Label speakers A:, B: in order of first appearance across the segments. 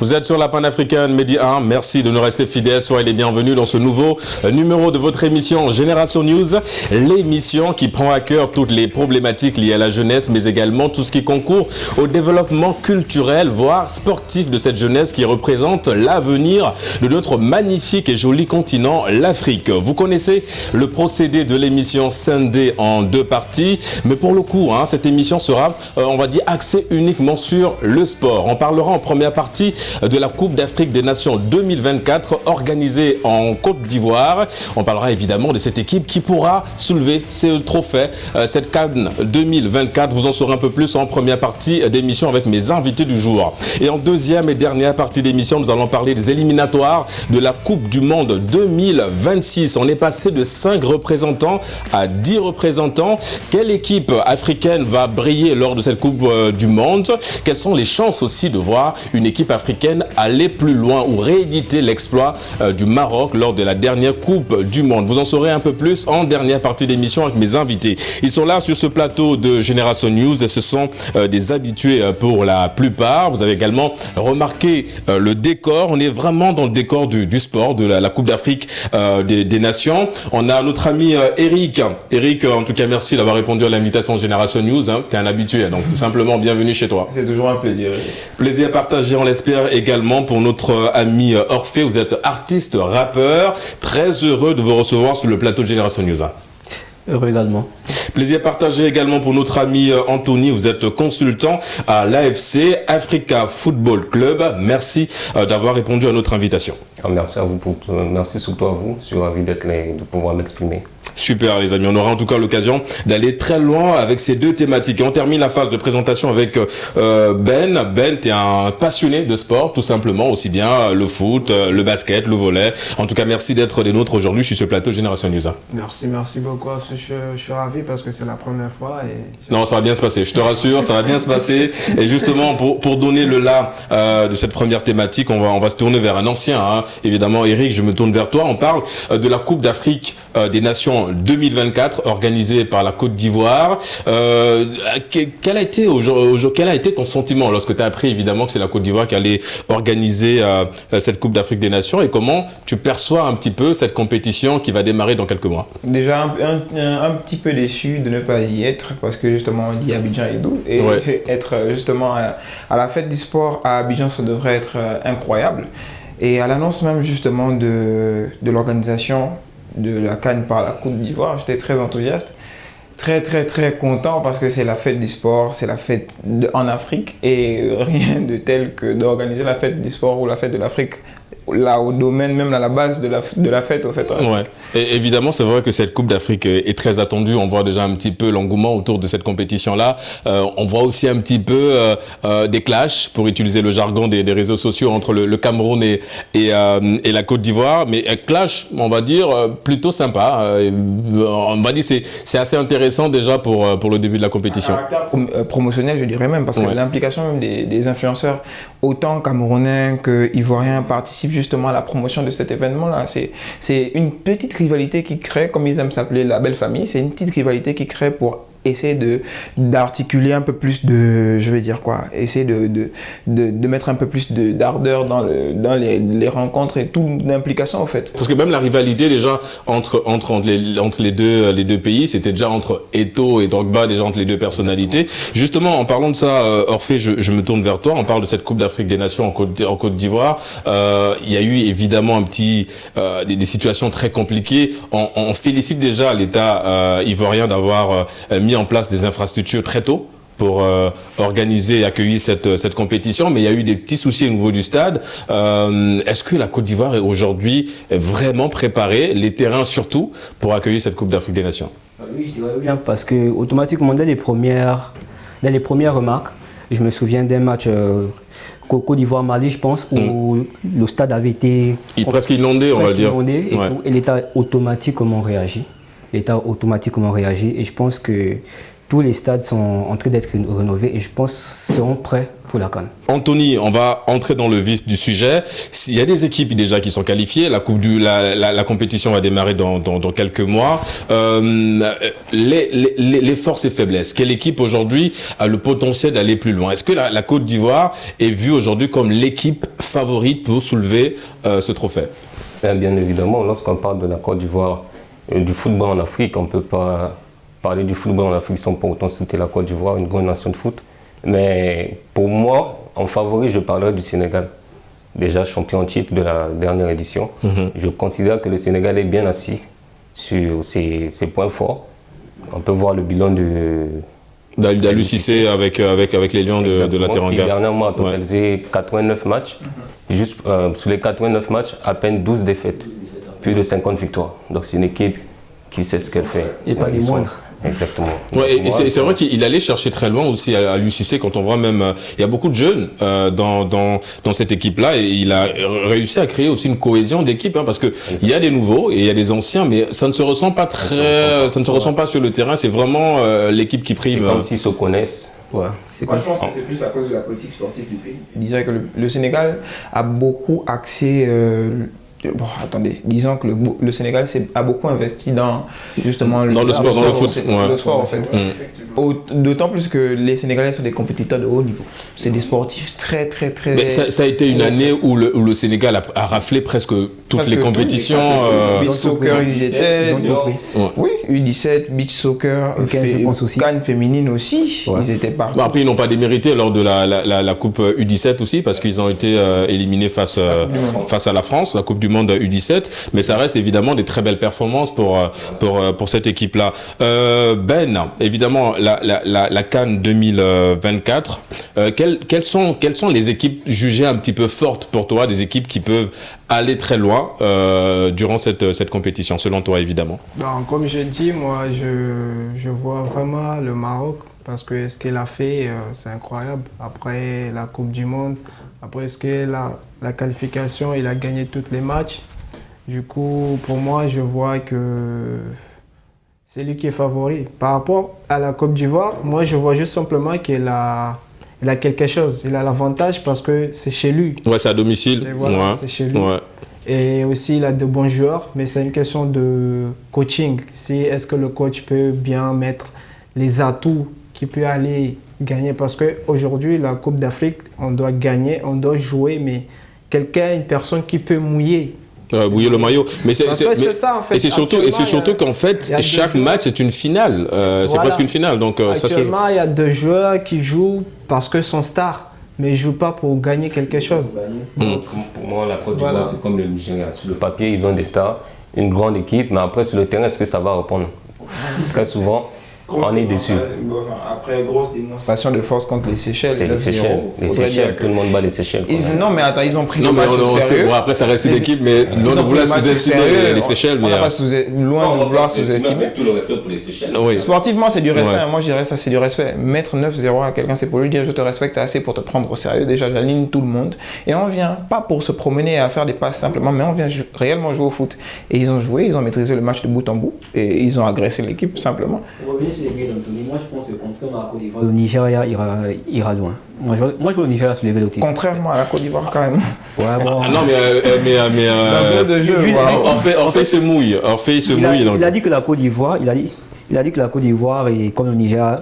A: Vous êtes sur la panafricaine Medi 1. Merci de nous rester fidèles. Soyez les bienvenus dans ce nouveau numéro de votre émission Génération News. L'émission qui prend à cœur toutes les problématiques liées à la jeunesse, mais également tout ce qui concourt au développement culturel, voire sportif de cette jeunesse qui représente l'avenir de notre magnifique et joli continent, l'Afrique. Vous connaissez le procédé de l'émission scindée en deux parties, mais pour le coup, cette émission sera, on va dire, axée uniquement sur le sport. On parlera en première partie de la Coupe d'Afrique des Nations 2024 organisée en Côte d'Ivoire. On parlera évidemment de cette équipe qui pourra soulever ce trophée, cette CAN 2024. Vous en saurez un peu plus en première partie d'émission avec mes invités du jour. Et en deuxième et dernière partie d'émission, nous allons parler des éliminatoires de la Coupe du Monde 2026. On est passé de 5 représentants à 10 représentants. Quelle équipe africaine va briller lors de cette Coupe du Monde? Quelles sont les chances aussi de voir une équipe africaine aller plus loin ou rééditer l'exploit du Maroc lors de la dernière Coupe du Monde? Vous en saurez un peu plus en dernière partie d'émission avec mes invités. Ils sont là sur ce plateau de Génération News et ce sont des habitués pour la plupart. Vous avez également remarqué le décor. On est vraiment dans le décor du sport, de la Coupe d'Afrique des Nations. On a notre ami Eric. Eric, en tout cas, merci d'avoir répondu à l'invitation Génération News. Tu es un habitué, donc tout simplement bienvenue chez toi.
B: C'est toujours un plaisir.
A: Plaisir partagé, on l'espère, également pour notre ami Orphée. Vous êtes artiste, rappeur. Très heureux de vous recevoir sur le plateau de Génération News.
C: Heureux également.
A: Plaisir partagé également pour notre ami Anthony. Vous êtes consultant à l'AFC Africa Football Club. Merci d'avoir répondu à notre invitation.
D: Merci à vous, merci surtout à vous. Je suis ravi de pouvoir m'exprimer.
A: Super les amis, on aura en tout cas l'occasion d'aller très loin avec ces deux thématiques. Et on termine la phase de présentation avec Ben. Ben, tu es un passionné de sport tout simplement, aussi bien le foot, le basket, le volley. En tout cas, merci d'être des nôtres aujourd'hui sur ce plateau Génération News.
B: Merci beaucoup. Je suis ravi parce que c'est la première fois.
A: Non, ça va bien se passer, je te rassure, ça va bien se passer. Et justement, pour donner le là de cette première thématique, on va se tourner vers un ancien. Évidemment, Eric, je me tourne vers toi. On parle de la Coupe d'Afrique des Nations 2024 organisée par la Côte d'Ivoire. Quel a été ton sentiment lorsque tu as appris évidemment que c'est la Côte d'Ivoire qui allait organiser cette Coupe d'Afrique des Nations, et comment tu perçois un petit peu cette compétition qui va démarrer dans quelques mois?
B: Déjà un petit peu déçu de ne pas y être parce que justement on dit Abidjan et Dou, et être justement à la fête du sport à Abidjan, ça devrait être incroyable. Et à l'annonce même justement de l'organisation de la CAN par la Côte d'Ivoire, j'étais très enthousiaste, très content parce que c'est la fête du sport, c'est la fête en Afrique, et rien de tel que d'organiser la fête du sport ou la fête de l'Afrique là au domaine, même à la base de la fête au fait.
A: Ouais. Et évidemment, c'est vrai que cette Coupe d'Afrique est très attendue. On voit déjà un petit peu l'engouement autour de cette compétition-là. On voit aussi un petit peu des clashs, pour utiliser le jargon des réseaux sociaux, entre le Cameroun et la Côte d'Ivoire. Mais clash, on va dire, plutôt sympa. On va dire c'est assez intéressant déjà pour le début de la compétition.
B: Promotionnel, je dirais même, parce que l'implication même des influenceurs, autant camerounais que ivoiriens, participent justement à la promotion de cet événement-là. C'est une petite rivalité qui crée, comme ils aiment s'appeler la belle famille, c'est une petite rivalité qui crée pour essayer d'articuler un peu plus essayer de mettre un peu plus d'ardeur dans les rencontres et toute l'implication en fait.
A: Parce que même la rivalité déjà entre les deux pays, c'était déjà entre Eto'o et Drogba, déjà entre les deux personnalités. Justement, en parlant de ça, Orphée, je me tourne vers toi. On parle de cette Coupe d'Afrique des Nations en Côte d'Ivoire. Il y a eu évidemment des situations très compliquées. On félicite déjà l'État ivoirien d'avoir mis en place des infrastructures très tôt pour organiser et accueillir cette compétition, mais il y a eu des petits soucis au niveau du stade. Est-ce que la Côte d'Ivoire est aujourd'hui vraiment préparée, les terrains surtout, pour accueillir cette Coupe d'Afrique des Nations?
C: Oui, je dirais bien, parce que automatiquement, dès les premières remarques, je me souviens d'un match Côte d'Ivoire-Mali, je pense, où le stade avait été
A: presque inondé, on va dire.
C: Et l'État automatiquement réagi. Et je pense que tous les stades sont en train d'être rénovés et je pense seront prêts pour la CAN.
A: Anthony, on va entrer dans le vif du sujet. Il y a des équipes déjà qui sont qualifiées. La compétition va démarrer dans quelques mois. Les forces et faiblesses. Quelle équipe aujourd'hui a le potentiel d'aller plus loin? Est-ce que la Côte d'Ivoire est vue aujourd'hui comme l'équipe favorite pour soulever ce trophée?
D: Bien évidemment, lorsqu'on parle de la Côte d'Ivoire, du football en Afrique, on ne peut pas parler du football en Afrique sans pour autant citer la Côte d'Ivoire, une grande nation de foot. Mais pour moi, en favori, je parlerai du Sénégal. Déjà champion en titre de la dernière édition. Je considère que le Sénégal est bien assis sur ses points forts. On peut voir le bilan
A: d'Aliou Cissé avec les Lions de la Teranga.
D: Dernièrement, a totalisé 89 matchs. Juste, sur les 89 matchs, à peine 12 défaites. Plus de 50 victoires. Donc c'est une équipe qui sait ce qu'elle fait.
C: Et pas des moindres.
D: Exactement.
A: Ouais, et c'est vrai qu'il allait chercher très loin aussi à l'UCC quand on voit même il y a beaucoup de jeunes dans cette équipe-là et il a réussi à créer aussi une cohésion d'équipe parce que il y a des nouveaux et il y a des anciens mais ça ne se ressent pas ressent pas sur le terrain, c'est vraiment l'équipe qui prime.
D: C'est comme s'ils se connaissent.
B: Ouais, je pense que c'est plus à cause de la politique sportive du pays. Je dirais que le Sénégal a beaucoup axé disons que le Sénégal a beaucoup investi dans justement
A: le sport, dans le foot.
B: Le sport en fait. D'autant plus que les Sénégalais sont des compétiteurs de haut niveau. C'est des sportifs très. Mais
A: ça a été une année où le Sénégal a raflé presque toutes les compétitions.
B: Beach soccer, ils étaient. Oui, U17, beach soccer, CAN féminine aussi. Ouais. Ils étaient partout.
A: Après, ils n'ont pas démérité lors de la Coupe U17 aussi parce qu'ils ont été éliminés face à la France, la Coupe du Monde U17, mais ça reste évidemment des très belles performances pour cette équipe-là. Évidemment, la CAN 2024, quelles sont les équipes jugées un petit peu fortes pour toi, des équipes qui peuvent aller très loin durant cette compétition, selon toi évidemment?
E: Comme je dis, moi je vois vraiment le Maroc parce que ce qu'il a fait, c'est incroyable. Après la Coupe du Monde, après ce que la qualification, il a gagné tous les matchs. Du coup, pour moi, je vois que c'est lui qui est favori. Par rapport à la Côte d'Ivoire, moi, je vois juste simplement qu'il a quelque chose. Il a l'avantage parce que c'est chez lui.
A: Ouais, c'est à domicile.
E: C'est chez lui. Ouais. Et aussi, il a de bons joueurs, mais c'est une question de coaching. Est-ce que le coach peut bien mettre les atouts qui peut aller gagner? Parce qu'aujourd'hui, la Coupe d'Afrique, on doit gagner, on doit jouer, mais une personne qui peut mouiller.
A: Mouiller le maillot. Mais c'est
E: ça en fait.
A: Et c'est surtout qu'en fait, chaque match c'est une finale. C'est presque une finale. Donc ça se joue.
E: Il y a deux joueurs qui jouent parce que sont stars, mais ils ne jouent pas pour gagner quelque chose.
D: Donc, pour moi, la Côte d'Ivoire, c'est comme le Nigeria. Sur le papier, ils ont des stars, une grande équipe, mais après, sur le terrain, est-ce que ça va répondre? Très souvent, on est déçu.
B: Après, grosse démonstration de force contre les Seychelles.
D: C'est les Seychelles. Les Seychelles, tout le monde bat les Seychelles.
B: Non, mais attends, ils ont pris le match au sérieux.
A: Bon, après, ça reste une équipe, mais loin de vouloir sous-estimer les Seychelles.
B: Loin de vouloir sous-estimer.
D: Tout le respect pour les Seychelles.
B: Sportivement, c'est du respect. Moi, je dirais ça, c'est du respect. Mettre 9-0 à quelqu'un, c'est pour lui dire je te respecte assez pour te prendre au sérieux. Déjà, j'aligne tout le monde. Et on vient pas pour se promener à faire des passes simplement, mais on vient réellement jouer au foot. Et ils ont joué, ils ont maîtrisé le match de bout en bout. Et ils ont agressé l'équipe, simplement.
C: Moi, je pense que contrairement à la Côte d'Ivoire, le Nigeria ira loin. Moi, je vois le Nigeria soulever le titre.
B: Contrairement à la Côte d'Ivoire, quand même.
C: Ouais, bon.
A: Non, mais
B: de jeu,
A: Orphée se mouille.
C: Il a dit que la Côte d'Ivoire, il a dit que la Côte d'Ivoire et comme le Nigeria,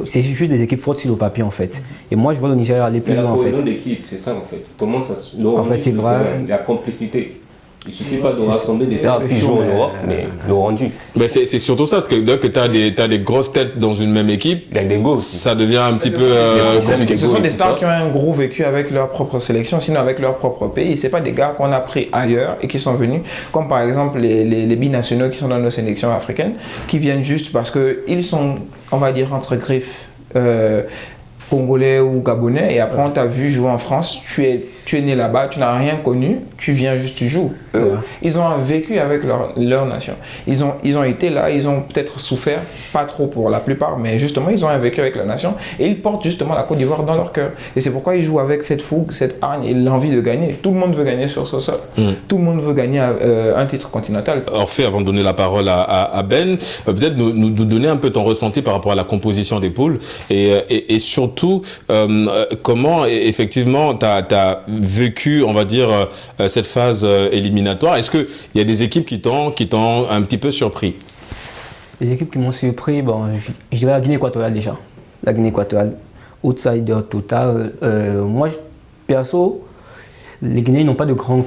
C: c'est juste des équipes fortes sur le papier en fait. Et moi, je vois le Nigeria aller plus loin en fait.
D: La cohésion d'équipe, c'est ça en fait. Comment ça se...
C: En fait, c'est vrai.
D: La complicité. Il ne suffit pas de rassembler des stars qui jouent en Europe, mais le rendu.
A: Mais c'est surtout ça, parce que dès que tu as des grosses têtes dans une même équipe,
D: il y a des gosses.
A: Ça devient un petit peu...
B: Ce sont des stars qui ont un gros vécu avec leur propre sélection, sinon avec leur propre pays. Ce n'est pas des gars qu'on a pris ailleurs et qui sont venus, comme par exemple les binationaux qui sont dans nos sélections africaines, qui viennent juste parce qu'ils sont, on va dire, entre griffes, congolais ou gabonais, et après on t'a vu jouer en France, tu es tu es né là-bas, tu n'as rien connu, tu viens juste, tu joues. Eux, ils ont vécu avec leur nation. Ils ont été là, ils ont peut-être souffert, pas trop pour la plupart, mais justement, ils ont vécu avec la nation et ils portent justement la Côte d'Ivoire dans leur cœur. Et c'est pourquoi ils jouent avec cette fougue, cette hargne et l'envie de gagner. Tout le monde veut gagner sur ce sol. Tout le monde veut gagner un titre continental.
A: Orphée, avant de donner la parole à Ben, peut-être nous donner un peu ton ressenti par rapport à la composition des poules et surtout comment effectivement tu as vécu, on va dire, cette phase éliminatoire. Est-ce qu'il y a des équipes qui t'ont un petit peu surpris?
C: Les équipes qui m'ont surpris, bon, je dirais la Guinée équatoriale déjà. La Guinée équatoriale, outsider total. Moi, perso, les Guinéens n'ont pas de grands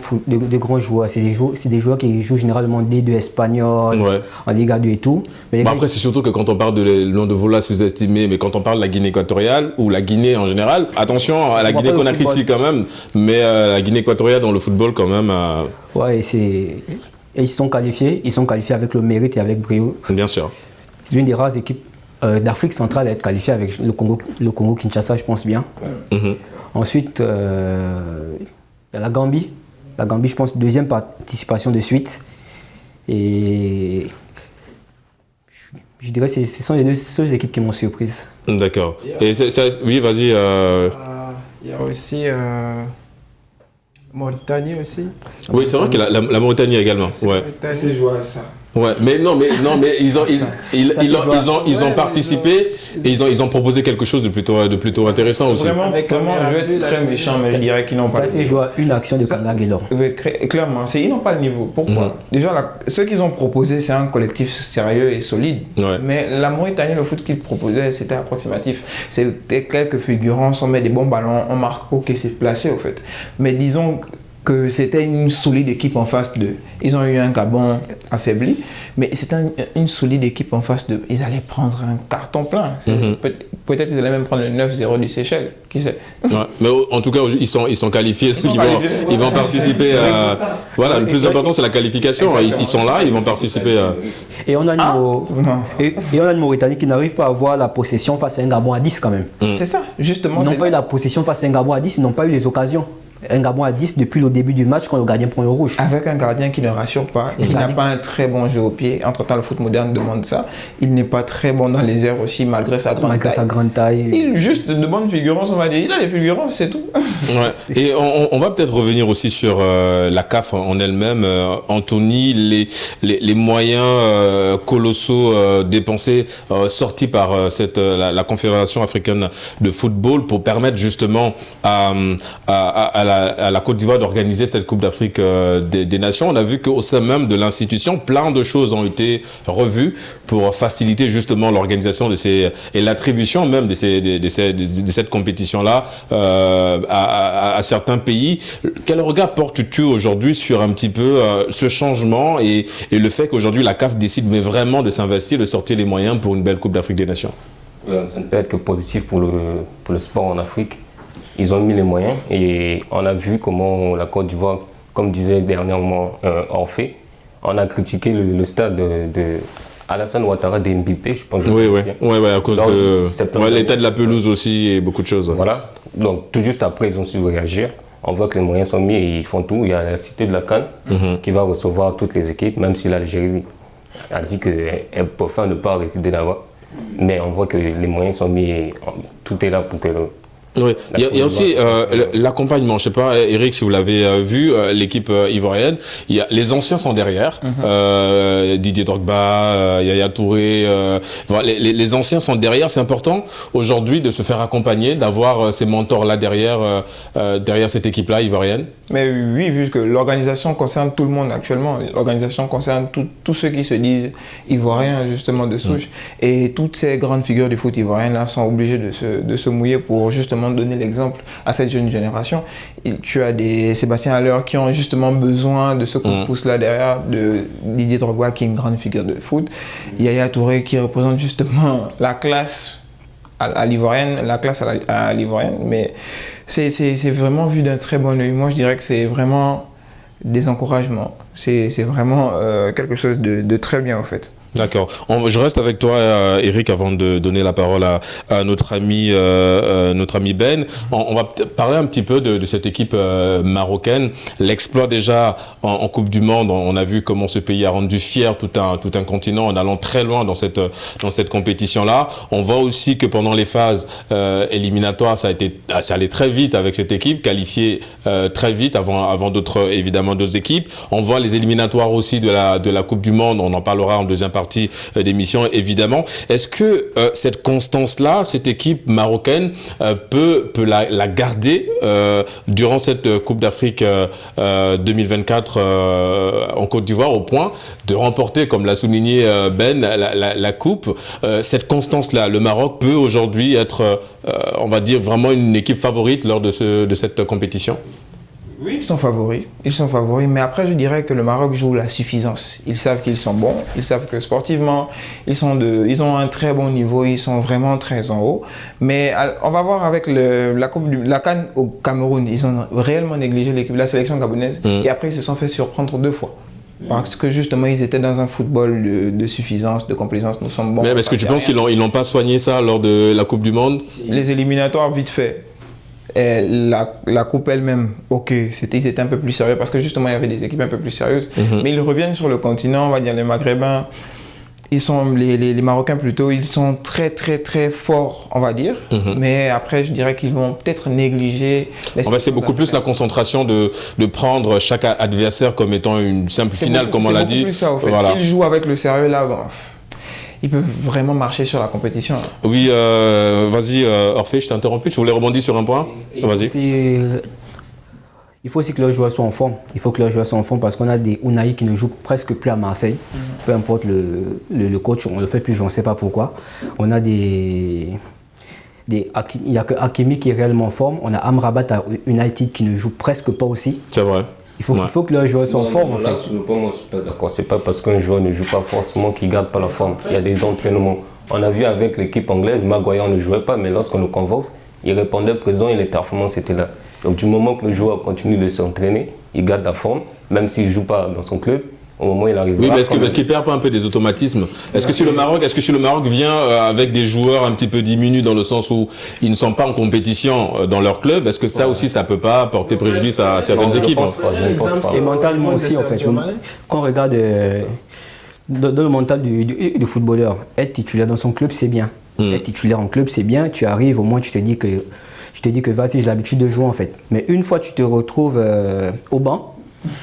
C: joueurs. C'est des joueurs qui jouent généralement D2 espagnol, en Liga 2 et tout. Mais
A: après, c'est surtout que quand on parle de le nom de Vola sous-estimé, mais quand on parle de la Guinée équatoriale ou la Guinée en général, attention à la Guinée-Conakry ici quand même, mais la Guinée équatoriale dans le football quand même.
C: Ouais, et ils sont qualifiés avec le mérite et avec brio.
A: Bien sûr.
C: C'est l'une des rares équipes d'Afrique centrale à être qualifiée avec le Congo-Kinshasa, je pense bien. Ensuite, il y a la Gambie. La Gambie, je pense, deuxième participation de suite. Et je dirais que ce sont les deux seules équipes qui m'ont surprise.
A: D'accord. Et oui, vas-y.
E: Il y a aussi Mauritanie aussi.
A: Oui, c'est vrai que la Mauritanie également. Ouais.
B: C'est joué ça.
A: Ouais, mais ils ont participé et ils ont proposé quelque chose de plutôt intéressant aussi.
B: Vraiment, je vais être très méchant, mais je dirais qu'ils n'ont pas.
C: Ça, c'est joué à une action de Kandag et Laure.
B: Oui, clairement, ils n'ont pas le niveau. Pourquoi? Déjà, ce qu'ils ont proposé, c'est un collectif sérieux et solide. Mais la Mauritanie, le foot qu'ils proposaient, c'était approximatif. C'était quelques figurants, on met des bons ballons, on marque au qui s'est placé, au fait. Mais disons que c'était une solide équipe en face d'eux. Ils ont eu un Gabon affaibli, mais c'était une solide équipe en face d'eux. Ils allaient prendre un carton plein. Peut-être ils allaient même prendre le 9-0 du Seychelles, qui sait.
A: Mais en tout cas, ils sont qualifiés. Ils vont participer à... Voilà, le plus important, c'est la qualification. Ils sont là, ils vont participer à...
C: Et on a une Mauritanie qui n'arrive pas à avoir la possession face à un Gabon à 10 quand même.
B: C'est ça, justement.
C: Ils n'ont pas eu la possession face à un Gabon à 10, ils n'ont pas eu les occasions. Un Gabon à 10 depuis le début du match quand le gardien prend le rouge.
B: Avec un gardien qui ne rassure pas, qui n'a pas un très bon jeu au pied. Entre-temps, le foot moderne demande ça. Il n'est pas très bon dans les airs aussi, malgré sa grande taille. Il juste de bonnes figurances, on va dire. Il a les figurances, c'est tout.
A: Et on va peut-être revenir aussi sur la CAF en elle-même. Anthony, les moyens colossaux dépensés, sortis par la Confédération africaine de football pour permettre justement à la Côte d'Ivoire d'organiser cette Coupe d'Afrique des Nations. On a vu qu'au sein même de l'institution, plein de choses ont été revues pour faciliter justement l'organisation de et l'attribution même de cette compétition-là à certains pays. Quel regard portes-tu aujourd'hui sur un petit peu ce changement et le fait qu'aujourd'hui la CAF décide mais vraiment de s'investir, de sortir les moyens pour une belle Coupe d'Afrique des Nations?
D: Ça ne peut être que positif pour le sport en Afrique. Ils ont mis les moyens et on a vu comment la Côte d'Ivoire, comme disait dernièrement Orphée, on a critiqué le stade de Alassane Ouattara d'Mbipé, je pense.
A: Oui, à cause de l'état de la pelouse aussi et beaucoup de choses.
D: Voilà, donc tout juste après ils ont su réagir. On voit que les moyens sont mis et ils font tout. Il y a la cité de la CAN qui va recevoir toutes les équipes, même si l'Algérie a dit qu'elle préfère ne pas résider là-bas. Mais on voit que les moyens sont mis et tout est là pour que...
A: Oui, il y a aussi l'accompagnement. Je sais pas, Eric, si vous l'avez vu, l'équipe ivoirienne, les anciens sont derrière. Didier Drogba, Yaya Touré, les anciens sont derrière. C'est important aujourd'hui de se faire accompagner, d'avoir ces mentors-là derrière cette équipe-là ivoirienne.
B: Mais oui, vu que l'organisation concerne tout le monde actuellement. L'organisation concerne tous ceux qui se disent ivoiriens justement de souche. Et toutes ces grandes figures du foot ivoirien là sont obligées de se mouiller pour justement donner l'exemple à cette jeune génération. Et tu as des Sébastien Haller qui ont justement besoin de ce coup de pouce là derrière, de Didier Drogba qui est une grande figure de foot, Yaya Touré qui représente justement la classe à l'ivoirienne, à l'ivoirienne, mais c'est vraiment vu d'un très bon œil. Moi je dirais que c'est vraiment des encouragements, c'est vraiment quelque chose de très bien en fait.
A: D'accord. Je reste avec toi, Eric, avant de donner la parole à notre ami Ben. On va parler un petit peu de cette équipe marocaine. L'exploit déjà en Coupe du Monde, on a vu comment ce pays a rendu fier tout un continent en allant très loin dans cette compétition-là. On voit aussi que pendant les phases éliminatoires, ça allait très vite avec cette équipe, qualifiée très vite avant d'autres équipes. On voit les éliminatoires aussi de la Coupe du Monde. On en parlera en deuxième partie d'émission, évidemment. Est-ce que cette constance-là, cette équipe marocaine peut la garder durant cette Coupe d'Afrique 2024 en Côte d'Ivoire, au point de remporter, comme l'a souligné Ben, la Coupe? Cette constance-là, le Maroc peut aujourd'hui être, on va dire, vraiment une équipe favorite lors de cette compétition?
B: Oui, ils sont favoris, mais après je dirais que le Maroc joue la suffisance. Ils savent qu'ils sont bons, ils savent que sportivement, ils ont un très bon niveau, ils sont vraiment très en haut. Mais on va voir avec la CAN au Cameroun, ils ont réellement négligé la sélection gabonaise et après ils se sont fait surprendre 2 fois. Parce que justement, ils étaient dans un football de suffisance, de complaisance. Nous sommes bons.
A: Mais est-ce que tu penses qu'ils n'ont pas soigné ça lors de la Coupe du Monde?
B: Les éliminatoires, vite fait. Et la coupe elle-même, ok, ils étaient un peu plus sérieux parce que justement il y avait des équipes un peu plus sérieuses. Mais ils reviennent sur le continent, on va dire les Maghrébins, les Marocains plutôt, ils sont très très très forts, on va dire. Mais après, je dirais qu'ils vont peut-être négliger.
A: C'est beaucoup plus la concentration de prendre chaque adversaire comme étant une simple finale, comme on l'a dit.
B: C'est beaucoup plus ça, en fait. Voilà. S'ils jouent avec le sérieux là, ils peuvent vraiment marcher sur la compétition.
A: Oui, vas-y, Orphée, je t'ai interrompu. Tu voulais rebondir sur un point? Vas-y.
C: Il faut aussi que leurs joueurs soient en forme. Il faut que leurs joueurs soient en forme parce qu'on a des Unai qui ne jouent presque plus à Marseille. Peu importe le coach, on ne le fait plus, je ne sais pas pourquoi. On a il n'y a que Hakimi qui est réellement en forme. On a Amrabat à United qui ne joue presque pas aussi.
A: C'est vrai.
C: Il faut que leurs joueurs soient en forme.
D: Là, sur le point, moi, je suis pas d'accord. C'est pas parce qu'un joueur ne joue pas forcément qu'il ne garde pas la forme. Il y a des entraînements. On a vu avec l'équipe anglaise, Maguire ne jouait pas, mais lorsqu'on le convoque, il répondait présent et les performances étaient là. Donc du moment que le joueur continue de s'entraîner, il garde la forme, même s'il ne joue pas dans son club. Au moment où il arrive.
A: Oui, mais est-ce qu'il ne perd pas un peu des automatismes? Est-ce que si le Maroc vient avec des joueurs un petit peu diminués dans le sens où ils ne sont pas en compétition dans leur club, est-ce que ça aussi, ça ne peut pas porter préjudice à certaines équipes?
C: Et mentalement aussi, en fait. Quand on regarde dans le mental du footballeur, être titulaire dans son club, c'est bien. Être titulaire en club, c'est bien. Tu arrives, au moins, tu te dis que vas-y, j'ai l'habitude de jouer, en fait. Mais une fois que tu te retrouves au banc,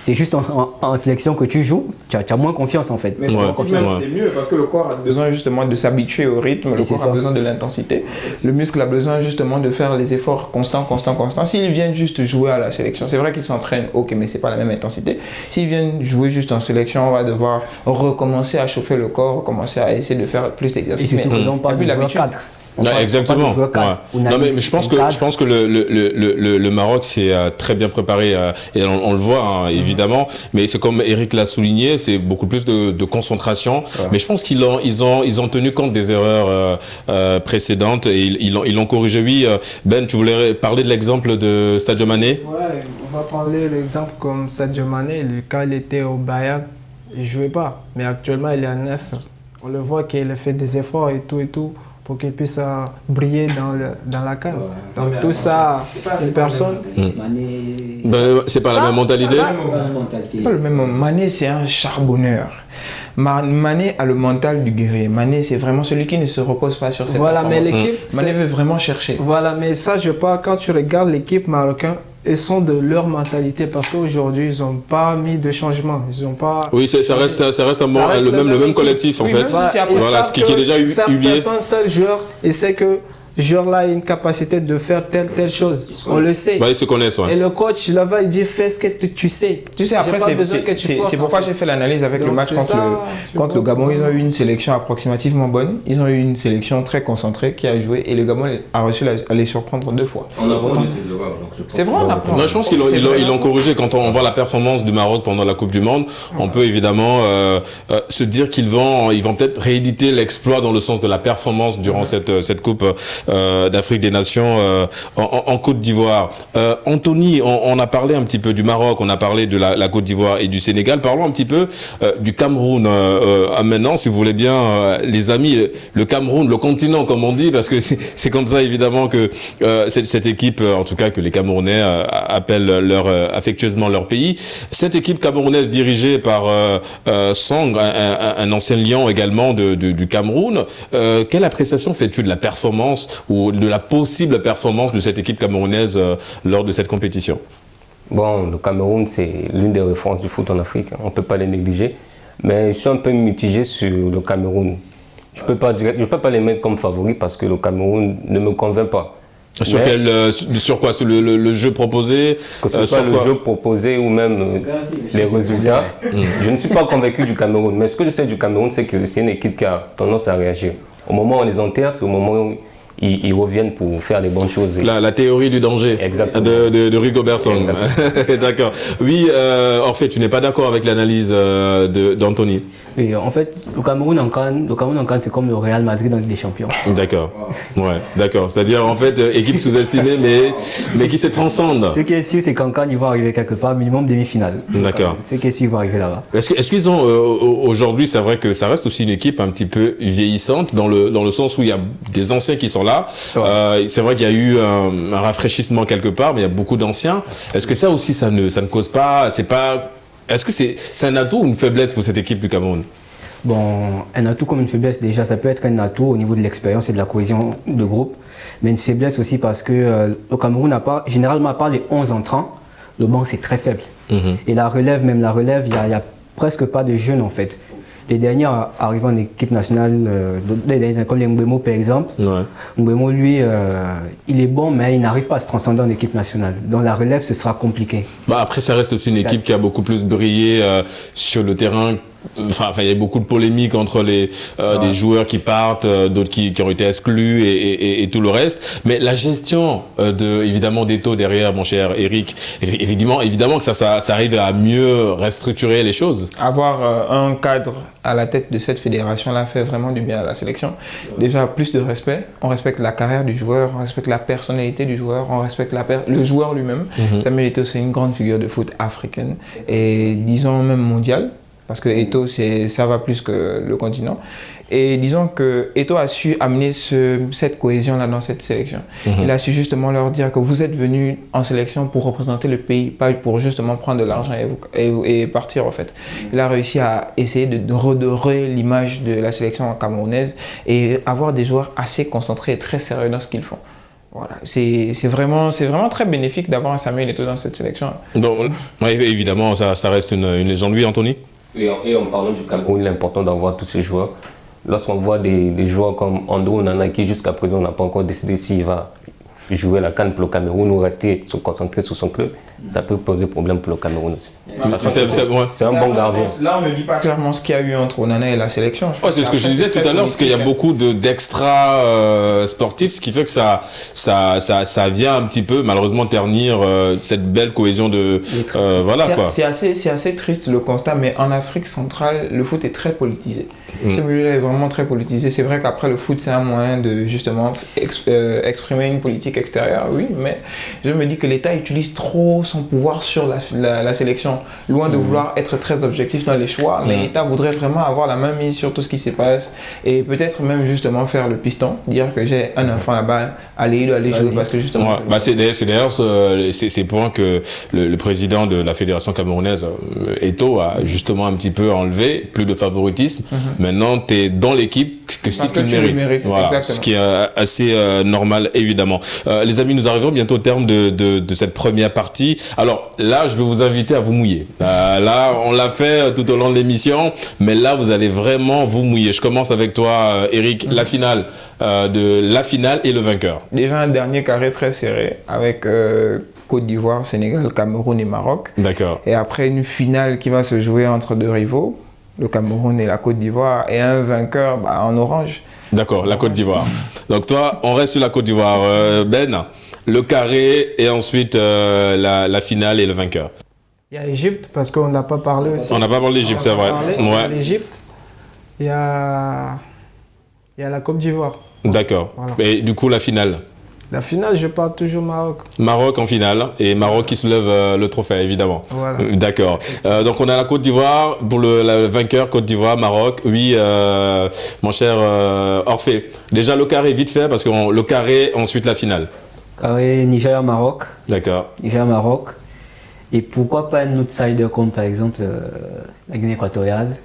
C: c'est juste en sélection que tu joues, tu as moins confiance en fait.
B: Mais c'est mieux parce que le corps a besoin justement de s'habituer au rythme, le corps a besoin de l'intensité. Le muscle a besoin justement de faire les efforts constants. S'ils viennent juste jouer à la sélection, c'est vrai qu'ils s'entraînent, ok, mais c'est pas la même intensité. S'ils viennent jouer juste en sélection, on va devoir recommencer à chauffer le corps, recommencer à essayer de faire plus d'exercices.
C: Et surtout que l'on parle de joueur 4.
A: Exactement. Non, mais je pense que le Maroc s'est très bien préparé et on le voit évidemment. Mais c'est comme Eric l'a souligné, c'est beaucoup plus de concentration. Mais je pense qu'ils ont tenu compte des erreurs précédentes et ils l'ont corrigé. Oui, Ben, tu voulais parler de l'exemple de Sadio Mané?
E: Ouais, on va parler l'exemple comme Sadio Mané. Quand il était au Bayern, il jouait pas. Mais actuellement, il est à Nasr. On le voit qu'il a fait des efforts et tout. Pour qu'il puisse briller dans la CAN. Donc tout ça, une personne...
A: c'est pas la même mentalité.
B: C'est pas le même. Mané, c'est un charbonneur. Mané a le mental du guerrier. Mané, c'est vraiment celui qui ne se repose pas sur ses performances.
E: Mais l'équipe...
B: Mané veut vraiment chercher.
E: Voilà, mais ça, je parle quand tu regardes l'équipe marocaine, ils sont de leur mentalité parce qu'aujourd'hui, ils n'ont pas mis de changement. Ils ont pas...
A: Oui, ça reste le même collectif, en fait. Voilà, ce qui est déjà huilé.
E: Personne, seul joueur, et c'est que joueur-là a une capacité de faire telle chose. On le sait.
A: Ils se connaissent,
E: Et le coach, là-bas, il dit fais ce que tu sais.
B: Tu sais, après, c'est pourquoi j'ai fait l'analyse avec le match contre le Gabon. Ils ont eu une sélection approximativement bonne. Ils ont eu une sélection très concentrée qui a joué et le Gabon a réussi à les surprendre 2 fois.
D: On apprend de ses erreurs.
B: C'est vrai, on apprend.
A: Je pense qu'ils l'ont corrigé. Quand on voit la performance du Maroc pendant la Coupe du Monde, on peut évidemment se dire qu'ils vont peut-être rééditer l'exploit dans le sens de la performance durant cette Coupe d'Afrique des Nations en Côte d'Ivoire. Anthony, on a parlé un petit peu du Maroc, on a parlé de la Côte d'Ivoire et du Sénégal. Parlons un petit peu du Cameroun maintenant, si vous voulez bien, les amis. Le Cameroun, le continent, comme on dit, parce que c'est comme ça évidemment que cette équipe, en tout cas que les Camerounais appellent affectueusement leur pays. Cette équipe camerounaise dirigée par Song, un ancien lion également du Cameroun, quelle appréciation fais-tu de la performance ou de la possible performance de cette équipe camerounaise lors de cette compétition?
D: Bon, le Cameroun, c'est l'une des références du foot en Afrique. On ne peut pas les négliger. Mais je suis un peu mitigé sur le Cameroun. Je ne peux pas les mettre comme favoris parce que le Cameroun ne me convainc pas.
A: Sur quoi? Sur le jeu proposé?
D: Que ce soit le jeu proposé ou même les résultats. Je ne suis pas convaincu du Cameroun. Mais ce que je sais du Cameroun, c'est que c'est une équipe qui a tendance à réagir. Au moment où on les enterre, c'est au moment où ils reviennent pour faire les bonnes choses.
A: La théorie du danger.
D: Exactement.
A: De Rigobert Song. D'accord. Oui, Orphée, tu n'es pas d'accord avec l'analyse d'Anthony?
C: Et en fait, le Cameroun en Cannes, c'est comme le Real Madrid dans Ligue des Champions.
A: D'accord. Ouais, d'accord. C'est-à-dire, en fait, équipe sous-estimée, mais qui se transcende.
C: Ce qui est sûr, c'est qu'en Cannes, ils vont arriver quelque part, minimum demi-finale.
A: D'accord.
C: Ce qui est sûr, ils vont arriver là-bas.
A: Est-ce qu'ils ont, aujourd'hui, c'est vrai que ça reste aussi une équipe un petit peu vieillissante, dans le sens où il y a des anciens qui sont là. Ouais. C'est vrai qu'il y a eu un rafraîchissement quelque part, mais il y a beaucoup d'anciens. Est-ce que ça aussi, ça ne cause pas, est-ce que c'est un atout ou une faiblesse pour cette équipe du Cameroun?
C: Bon, un atout comme une faiblesse, déjà, ça peut être un atout au niveau de l'expérience et de la cohésion de groupe, mais une faiblesse aussi parce que le Cameroun n'a pas, généralement, à part les 11 entrants, le banc c'est très faible. Et la relève, il y a presque pas de jeunes en fait. Les derniers arrivant en équipe nationale, comme les Mbemo par exemple, Mbemo lui, il est bon mais il n'arrive pas à se transcender en équipe nationale. Donc la relève, ce sera compliqué.
A: Après, ça reste aussi une équipe qui a beaucoup plus brillé sur le terrain. Enfin, il y a beaucoup de polémiques entre des joueurs qui partent, d'autres qui ont été exclus et tout le reste. Mais la gestion évidemment d'Eto derrière, mon cher Eric, évidemment que ça arrive à mieux restructurer les choses.
B: Avoir un cadre à la tête de cette fédération-là fait vraiment du bien à la sélection. Déjà, plus de respect. On respecte la carrière du joueur, on respecte la personnalité du joueur, on respecte le joueur lui-même. Samuel Eto'o, c'est une grande figure de foot africaine et disons même mondiale. Parce que Eto'o, ça va plus que le continent. Et disons que Eto'o a su amener cette cohésion-là dans cette sélection. Il a su justement leur dire que vous êtes venus en sélection pour représenter le pays, pas pour justement prendre de l'argent et partir en fait. Il a réussi à essayer de redorer l'image de la sélection camerounaise et avoir des joueurs assez concentrés et très sérieux dans ce qu'ils font. Voilà, c'est vraiment très bénéfique d'avoir un Samuel Eto'o dans cette sélection.
A: Donc, évidemment, ça reste une légende. Oui, Anthony?
D: Et en parlant du Cameroun, il est important d'avoir tous ces joueurs. Lorsqu'on voit des joueurs comme Andrew Onana qui jusqu'à présent n'a pas encore décidé s'il va jouer la CAN pour le Cameroun ou rester se concentrer sur son club, ça peut poser problème pour le Cameroun aussi. C'est un bon gardien.
B: Là, on ne dit pas clairement ce qu'il y a eu entre Onana et la sélection.
A: C'est ce que je disais tout à l'heure, parce qu'il y a beaucoup d'extra sportifs, ce qui fait que ça vient un petit peu malheureusement ternir cette belle cohésion de...
B: C'est assez triste le constat, mais en Afrique centrale, le foot est très politisé. Ce milieu-là est vraiment très politisé. C'est vrai qu'après le foot, c'est un moyen de justement exprimer une politique extérieure, oui, mais je me dis que l'État utilise trop son pouvoir sur la sélection, loin de vouloir être très objectif dans les choix, mais l'État voudrait vraiment avoir la main mise sur tout ce qui se passe et peut-être même justement faire le piston, dire que j'ai un enfant là-bas, il doit aller jouer parce que justement...
A: c'est d'ailleurs ces points que le président de la fédération camerounaise, Eto'o, a justement un petit peu enlevé, plus de favoritisme. Maintenant, tu es dans l'équipe que si tu le mérites. Voilà, ce qui est assez normal, évidemment. Les amis, nous arrivons bientôt au terme de cette première partie. Alors là, je vais vous inviter à vous mouiller. Là, on l'a fait tout au long de l'émission, mais là, vous allez vraiment vous mouiller. Je commence avec toi, Eric. La finale et le vainqueur.
B: Déjà, un dernier carré très serré avec Côte d'Ivoire, Sénégal, Cameroun et Maroc.
A: D'accord.
B: Et après, une finale qui va se jouer entre deux rivaux, le Cameroun et la Côte d'Ivoire, et un vainqueur en orange.
A: D'accord, la Côte d'Ivoire. Donc toi, on reste sur la Côte d'Ivoire. Ben, le carré et ensuite la finale et le vainqueur.
E: Il y a l'Égypte, parce qu'on n'a pas parlé aussi.
A: On n'a pas parlé de l'Égypte, c'est vrai.
E: Il y a l'Égypte, il y a la Côte d'Ivoire.
A: D'accord.
E: Voilà.
A: Et du coup, la finale?
E: La finale, je pars toujours Maroc.
A: Maroc en finale, et Maroc qui soulève le trophée, évidemment.
E: Voilà.
A: D'accord. Donc on a la Côte d'Ivoire, pour le vainqueur, Côte d'Ivoire, Maroc. Oui, mon cher Orphée. Déjà le carré, vite fait, parce que le carré, ensuite la finale.
C: Carré Nigeria-Maroc.
A: D'accord.
C: Nigeria-Maroc. Et pourquoi pas un outsider comme par exemple la Guinée équatoriale.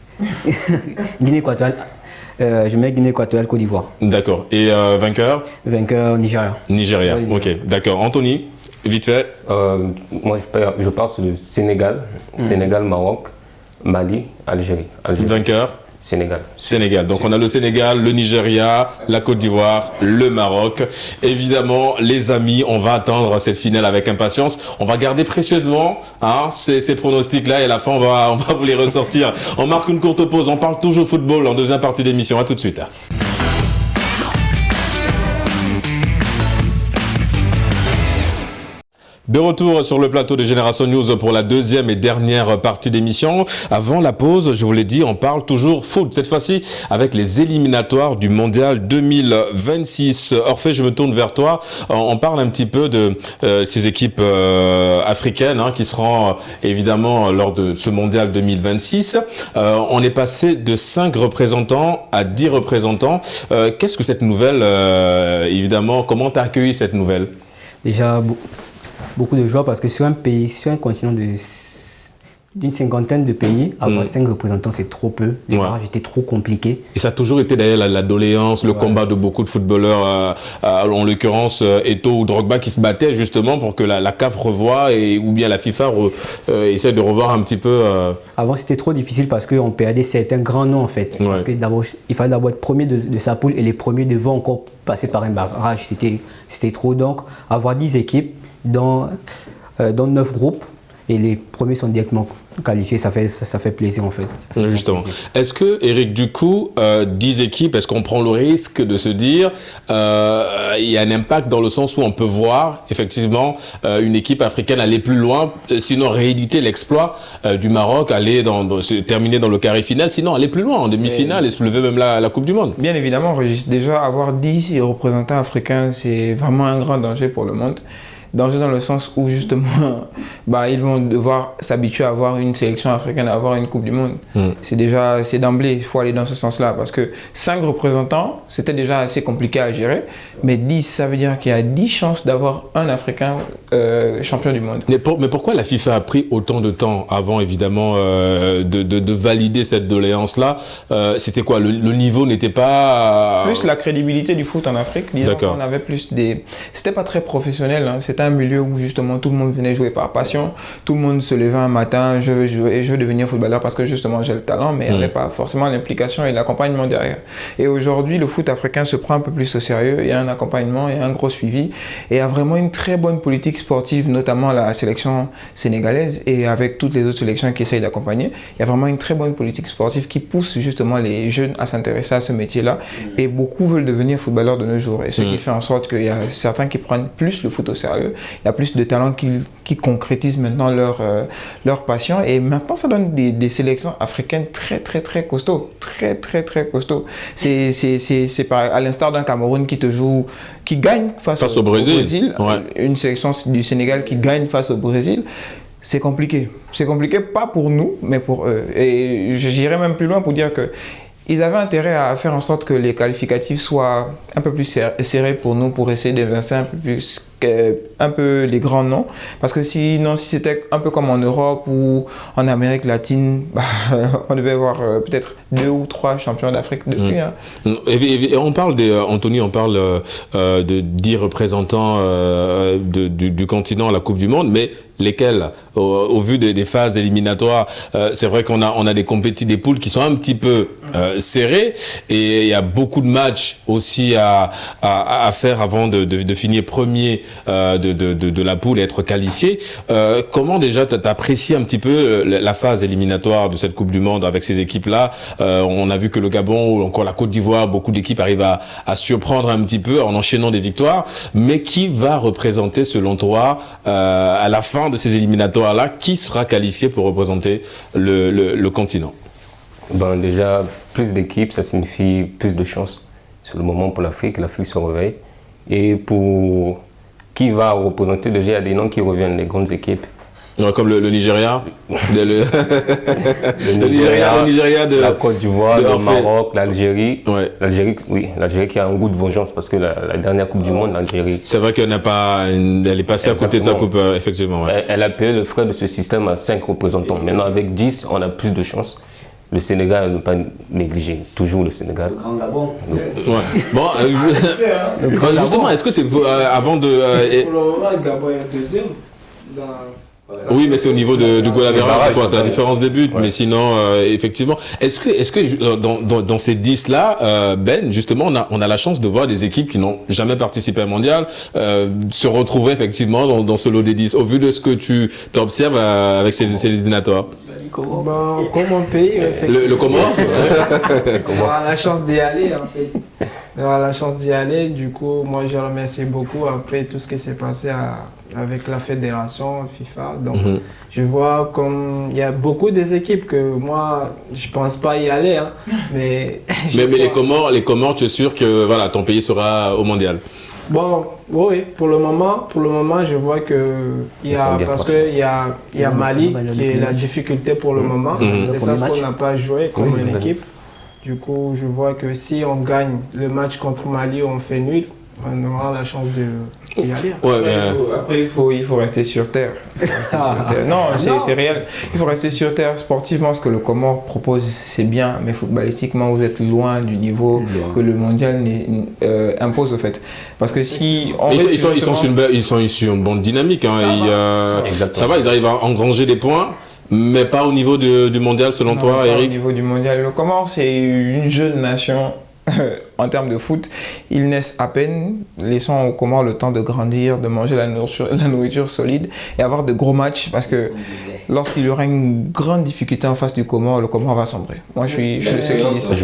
C: Guinée équatoriale. Je mets Guinée équatoriale, Côte d'Ivoire.
A: D'accord. Et vainqueur?
C: Vainqueur Nigeria.
A: Nigeria.
C: Ouais,
A: Ok. D'accord. Anthony, vite fait.
D: Moi, je pars sur le Sénégal, Sénégal, Maroc, Mali, Algérie.
A: Vainqueur?
D: Sénégal.
A: Sénégal. Donc on a le Sénégal, le Nigeria, la Côte d'Ivoire, le Maroc. Évidemment, les amis, on va attendre cette finale avec impatience. On va garder précieusement ces pronostics-là et à la fin, on va vous les ressortir. On marque une courte pause. On parle toujours football en deuxième partie d'émission. À tout de suite. De retour sur le plateau de Génération News pour la deuxième et dernière partie d'émission. Avant la pause, je vous l'ai dit, on parle toujours foot. Cette fois-ci, avec les éliminatoires du Mondial 2026. Orphée, je me tourne vers toi. On parle un petit peu de ces équipes africaines qui seront évidemment lors de ce Mondial 2026. On est passé de 5 représentants à 10 représentants. Qu'est-ce que cette nouvelle, évidemment, comment tu as accueilli cette nouvelle?
C: Déjà, beaucoup de joie parce que sur un continent d'une cinquantaine de pays, avoir 5 représentants, c'est trop peu. Les barrages étaient trop compliqués.
A: Et ça a toujours été d'ailleurs la doléance, le combat de beaucoup de footballeurs, en l'occurrence Eto'o ou Drogba, qui se battaient justement pour que la CAF revoie ou bien la FIFA essaie de revoir un petit peu.
C: Avant, c'était trop difficile parce qu'on perdait certains grands noms en fait. Parce que il fallait d'abord être premier de sa poule et les premiers devaient encore passer par un barrage. C'était trop. Donc, avoir 10 équipes dans 9 groupes et les premiers sont directement qualifiés, ça fait plaisir en fait.
A: Justement. Est-ce que, Eric, du coup, 10 équipes, est-ce qu'on prend le risque de se dire il y a un impact dans le sens où on peut voir effectivement une équipe africaine aller plus loin, sinon rééditer l'exploit du Maroc, terminer dans le carré final, sinon aller plus loin en demi-finale et soulever même la Coupe du Monde?
B: Bien évidemment, Régis, déjà avoir 10 représentants africains, c'est vraiment un grand danger pour le monde. Danger dans le sens où justement ils vont devoir s'habituer à avoir une sélection africaine, à avoir une Coupe du Monde. C'est d'emblée, il faut aller dans ce sens-là parce que 5 représentants, c'était déjà assez compliqué à gérer, mais 10, ça veut dire qu'il y a 10 chances d'avoir un Africain champion du monde.
A: Mais pourquoi la FIFA a pris autant de temps avant évidemment de valider cette doléance-là? C'était quoi? Le niveau n'était pas...
B: Plus la crédibilité du foot en Afrique, disons qu'on avait plus des... C'était pas très professionnel, c'était un milieu où justement tout le monde venait jouer par passion, tout le monde se levait un matin, je veux jouer, je veux devenir footballeur parce que justement j'ai le talent, mais il n'y avait pas forcément l'implication et l'accompagnement derrière. Et aujourd'hui, le foot africain se prend un peu plus au sérieux, il y a un accompagnement, il y a un gros suivi, et il y a vraiment une très bonne politique sportive, notamment la sélection sénégalaise et avec toutes les autres sélections qui essayent d'accompagner. Il y a vraiment une très bonne politique sportive qui pousse justement les jeunes à s'intéresser à ce métier-là, et beaucoup veulent devenir footballeurs de nos jours, et ce qui fait en sorte qu'il y a certains qui prennent plus le foot au sérieux. Il y a plus de talents qui concrétisent maintenant leur passion, et maintenant ça donne des sélections africaines très très très costauds, très très très costauds. C'est à l'instar d'un Cameroun qui gagne face au Brésil. Une sélection du Sénégal qui gagne face au Brésil. C'est compliqué. C'est compliqué, pas pour nous, mais pour eux. Et j'irais même plus loin pour dire que ils avaient intérêt à faire en sorte que les qualificatifs soient un peu plus serrés pour nous, pour essayer d'évincer un peu les grands noms. Parce que sinon, si c'était un peu comme en Europe ou en Amérique latine, on devait avoir peut-être 2 ou 3 champions d'Afrique depuis.
A: Et on parle Anthony, on parle de 10 représentants du continent à la Coupe du Monde, mais lesquels, au vu des phases éliminatoires, c'est vrai qu'on a des poules qui sont un petit peu serrées, et il y a beaucoup de matchs aussi à faire avant de finir premier de la poule et être qualifié. Comment déjà tu apprécies un petit peu la phase éliminatoire de cette Coupe du Monde avec ces équipes-là? On a vu que le Gabon ou encore la Côte d'Ivoire, beaucoup d'équipes arrivent à surprendre un petit peu en enchaînant des victoires, mais qui va représenter selon toi à la fin de ces éliminatoires-là, qui sera qualifié pour représenter le continent?
D: Déjà, plus d'équipes, ça signifie plus de chances. C'est le moment pour l'Afrique se réveille. Et pour qui va représenter, déjà il y a des noms qui reviennent, les grandes équipes.
A: Comme le Nigeria, le Nigeria de
D: la Côte d'Ivoire, le Maroc,
A: fait...
D: l'Algérie.
A: Ouais.
D: L'Algérie qui a un goût de vengeance parce que la dernière Coupe du Monde, l'Algérie.
A: C'est vrai qu'elle elle est passée à côté de sa coupe, effectivement. Ouais.
D: Elle a payé le frais de ce système à 5 représentants. Maintenant, avec 10, on a plus de chance. Le Sénégal, ne pas négliger, toujours le Sénégal.
C: Le Grand Gabon.
A: Ouais. Bon, justement, est-ce que c'est avant de...
E: Pour le moment, le Gabon est deuxième.
A: Oui, mais c'est au niveau du goal average, c'est la différence des buts. Ouais. Mais sinon, effectivement, est-ce que dans ces 10-là, Ben, justement, on a la chance de voir des équipes qui n'ont jamais participé à un mondial se retrouver effectivement dans ce lot des 10, au vu de ce que tu observes avec ces éliminatoires?
E: Comme mon pays, effectivement.
A: Le Comore.
E: On a la chance d'y aller, en fait. On a la chance d'y aller, du coup, moi je remercie beaucoup après tout ce qui s'est passé avec la fédération FIFA. Donc, je vois comme il y a beaucoup des équipes que moi, je pense pas y aller. Hein, mais
A: les Comores, tu es sûr que voilà, ton pays sera au mondial?
E: Bon, oui, pour le moment, je vois que il y a Mali qui est la difficulté pour le moment. C'est ça ce qu'on n'a pas joué comme une équipe. Du coup, je vois que si on gagne le match contre Mali, on fait nul, on aura la chance d'y aller.
B: Ouais, après, il faut rester sur terre. Non, c'est réel. Il faut rester sur terre sportivement. Ce que le Comore propose, c'est bien, mais footballistiquement, vous êtes loin du niveau que le mondial impose, au fait. Parce que si on
A: ils sont sur une bonne dynamique. Hein, ça va, ils arrivent à engranger des points. Mais pas au niveau du mondial, selon toi, Eric?
B: Au niveau du mondial. Le Comore, c'est une jeune nation en termes de foot. Ils naissent à peine, laissant aux Comores le temps de grandir, de manger la nourriture solide et avoir de gros matchs. Parce que lorsqu'il y aura une grande difficulté en face du Comore, le Comore va sombrer. Moi, je suis le seul qui dit ça.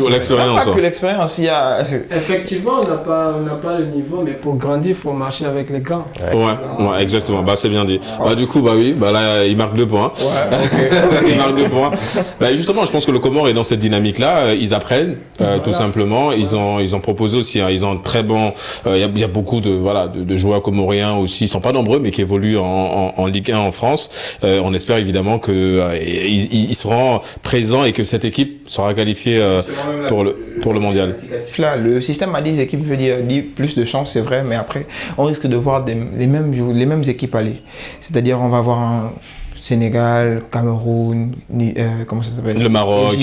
A: L'expérience.
B: Pas que l'expérience, il y a...
E: Effectivement, on n'a pas le niveau, mais pour grandir, il faut marcher avec les grands.
A: Ouais, exactement. C'est bien dit. Du coup, là, il marque 2 points.
B: Ouais, okay.
A: Il marque 2 points. Justement, je pense que le Comore est dans cette dynamique-là. Ils apprennent, tout simplement. Ils ont proposé aussi, ils ont un très bon... Il y a beaucoup de joueurs comoriens aussi, ils ne sont pas nombreux, mais qui évoluent en Ligue 1 en France. On espère évidemment qu'ils seront présents et que cette équipe sera qualifiée pour le mondial.
B: Là, le système à 10 équipes veut dire plus de chance, c'est vrai, mais après, on risque de voir les mêmes équipes aller. C'est-à-dire, on va voir un Sénégal, Cameroun, comment ça s'appelle ?
A: Le Maroc,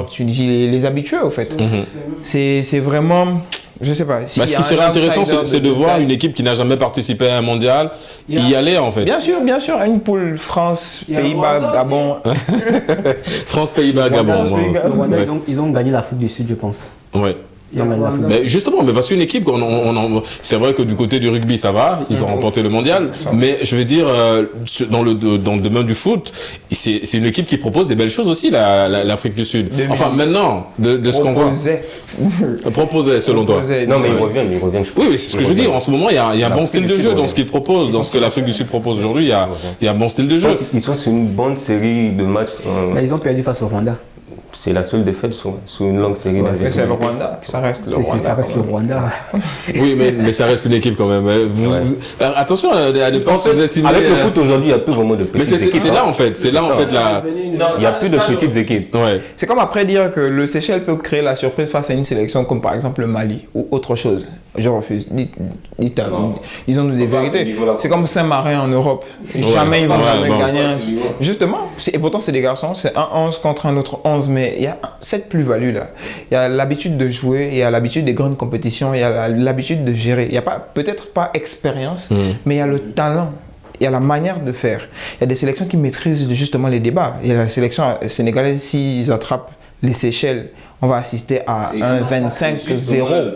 B: Tunisie, les habitués, au fait. C'est vraiment... Je sais pas.
A: Ce qui serait intéressant, c'est de voir une équipe qui n'a jamais participé à un mondial y aller, en fait.
B: Bien sûr. Une poule France, Pays-Bas, Gabon.
A: France, Pays-Bas, Gabon.
C: Ils ont gagné l'Afrique du Sud, je pense.
A: Ouais. Mais justement, voici une équipe. C'est vrai que du côté du rugby, ça va, ils ont remporté le mondial. Mais je veux dire, dans le domaine du foot, c'est une équipe qui propose des belles choses aussi, l'Afrique du Sud. Enfin, maintenant, de ce qu'on voit. Proposait, selon toi.
D: Non, mais ils reviennent.
A: Oui, c'est ce que je veux dire. En ce moment, il y a un bon style de jeu dans ce qu'ils proposent, dans ce que l'Afrique du Sud propose aujourd'hui. Il y a un bon style de jeu.
D: Ils sont sur une bonne série de matchs.
C: Mais ils ont perdu face au Rwanda.
D: C'est la seule défaite sur une longue série de
B: c'est le Rwanda, ça reste le Rwanda.
C: Ça reste le Rwanda.
A: Oui, mais ça reste une équipe quand même. Attention à ne pas sous-estimer.
D: Avec le foot aujourd'hui, il n'y a plus vraiment de petites équipes.
A: Mais c'est là en fait. Il
D: n'y a plus de petites équipes.
A: Ouais.
B: C'est comme après dire que le Seychelles peut créer la surprise face à une sélection comme par exemple le Mali ou autre chose. Je refuse. Disons-nous des vérités. C'est comme Saint-Marin en Europe. Jamais ils vont gagner. Justement, et pourtant c'est des garçons, c'est un 11 contre un autre 11, mais il y a cette plus-value là. Il y a l'habitude de jouer, il y a l'habitude des grandes compétitions, il y a l'habitude de gérer. Il n'y a peut-être pas expérience, mais il y a le talent. Il y a la manière de faire. Il y a des sélections qui maîtrisent justement les débats. Il y a la sélection sénégalaise, s'ils attrapent les Seychelles, on va assister à un 25-0.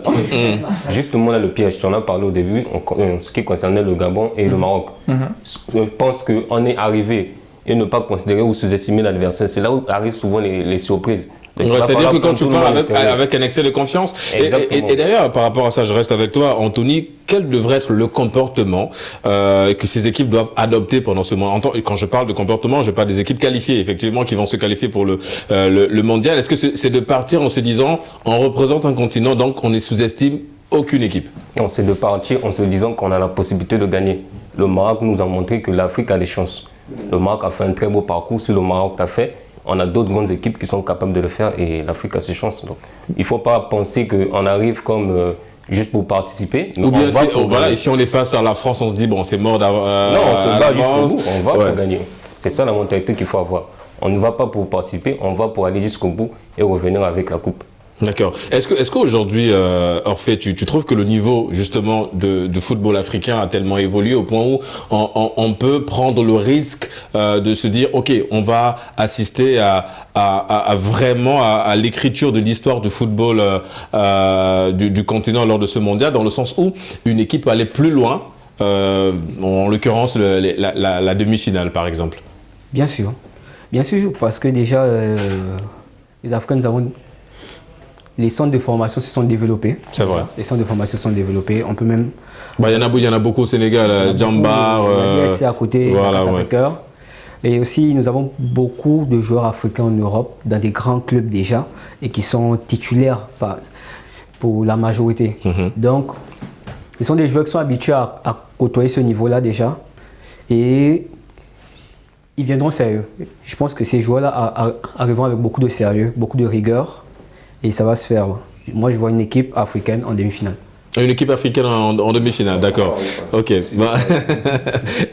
D: Justement, là, le piège, tu en as parlé au début, en ce qui concernait le Gabon et le Maroc. Je pense qu'on est arrivé et ne pas considérer ou sous-estimer l'adversaire. C'est là où arrivent souvent les surprises. Donc,
A: Ouais, c'est-à-dire que quand tu pars avec un excès de confiance, et d'ailleurs, par rapport à ça, je reste avec toi, Anthony, quel devrait être le comportement que ces équipes doivent adopter pendant ce mois? Quand je parle de comportement, je parle des équipes qualifiées, effectivement, qui vont se qualifier pour le mondial. Est-ce que c'est de partir en se disant, on représente un continent, donc on ne sous-estime aucune équipe?
D: Non, c'est de partir en se disant qu'on a la possibilité de gagner. Le Maroc nous a montré que l'Afrique a des chances. Le Maroc a fait un très beau parcours. Si le Maroc l'a fait, on a d'autres grandes équipes qui sont capables de le faire et l'Afrique a ses chances. Donc, il ne faut pas penser qu'on arrive comme juste pour participer.
A: Ou bien si on est face à la France, on se dit, bon, c'est mort d'avoir.
D: Non, on se bat jusqu'au bout, on va pour gagner. C'est ça la mentalité qu'il faut avoir. On ne va pas pour participer, on va pour aller jusqu'au bout et revenir avec la coupe.
A: D'accord. Est-ce qu'aujourd'hui, Orphée, tu trouves que le niveau justement de football africain a tellement évolué au point où on peut prendre le risque de se dire, ok, on va assister à vraiment à l'écriture de l'histoire du football du continent lors de ce mondial, dans le sens où une équipe peut aller plus loin, en l'occurrence la demi-finale par exemple?
C: Bien sûr, parce que déjà les Africains, nous avons les centres de formation se sont développés.
A: C'est vrai.
C: Les centres de formation se sont développés. On peut même.
A: Il y en a beaucoup au Sénégal. Djambar.
C: DSC à côté, Sacré-Cœur. Et aussi, nous avons beaucoup de joueurs africains en Europe, dans des grands clubs déjà, et qui sont titulaires pour la majorité. Donc, ce sont des joueurs qui sont habitués à côtoyer ce niveau-là déjà. Et ils viendront sérieux. Je pense que ces joueurs-là arriveront avec beaucoup de sérieux, beaucoup de rigueur. Et ça va se faire. Moi, je vois une équipe africaine en demi-finale.
A: Une équipe africaine en demi-finale, d'accord. Ok. Bah,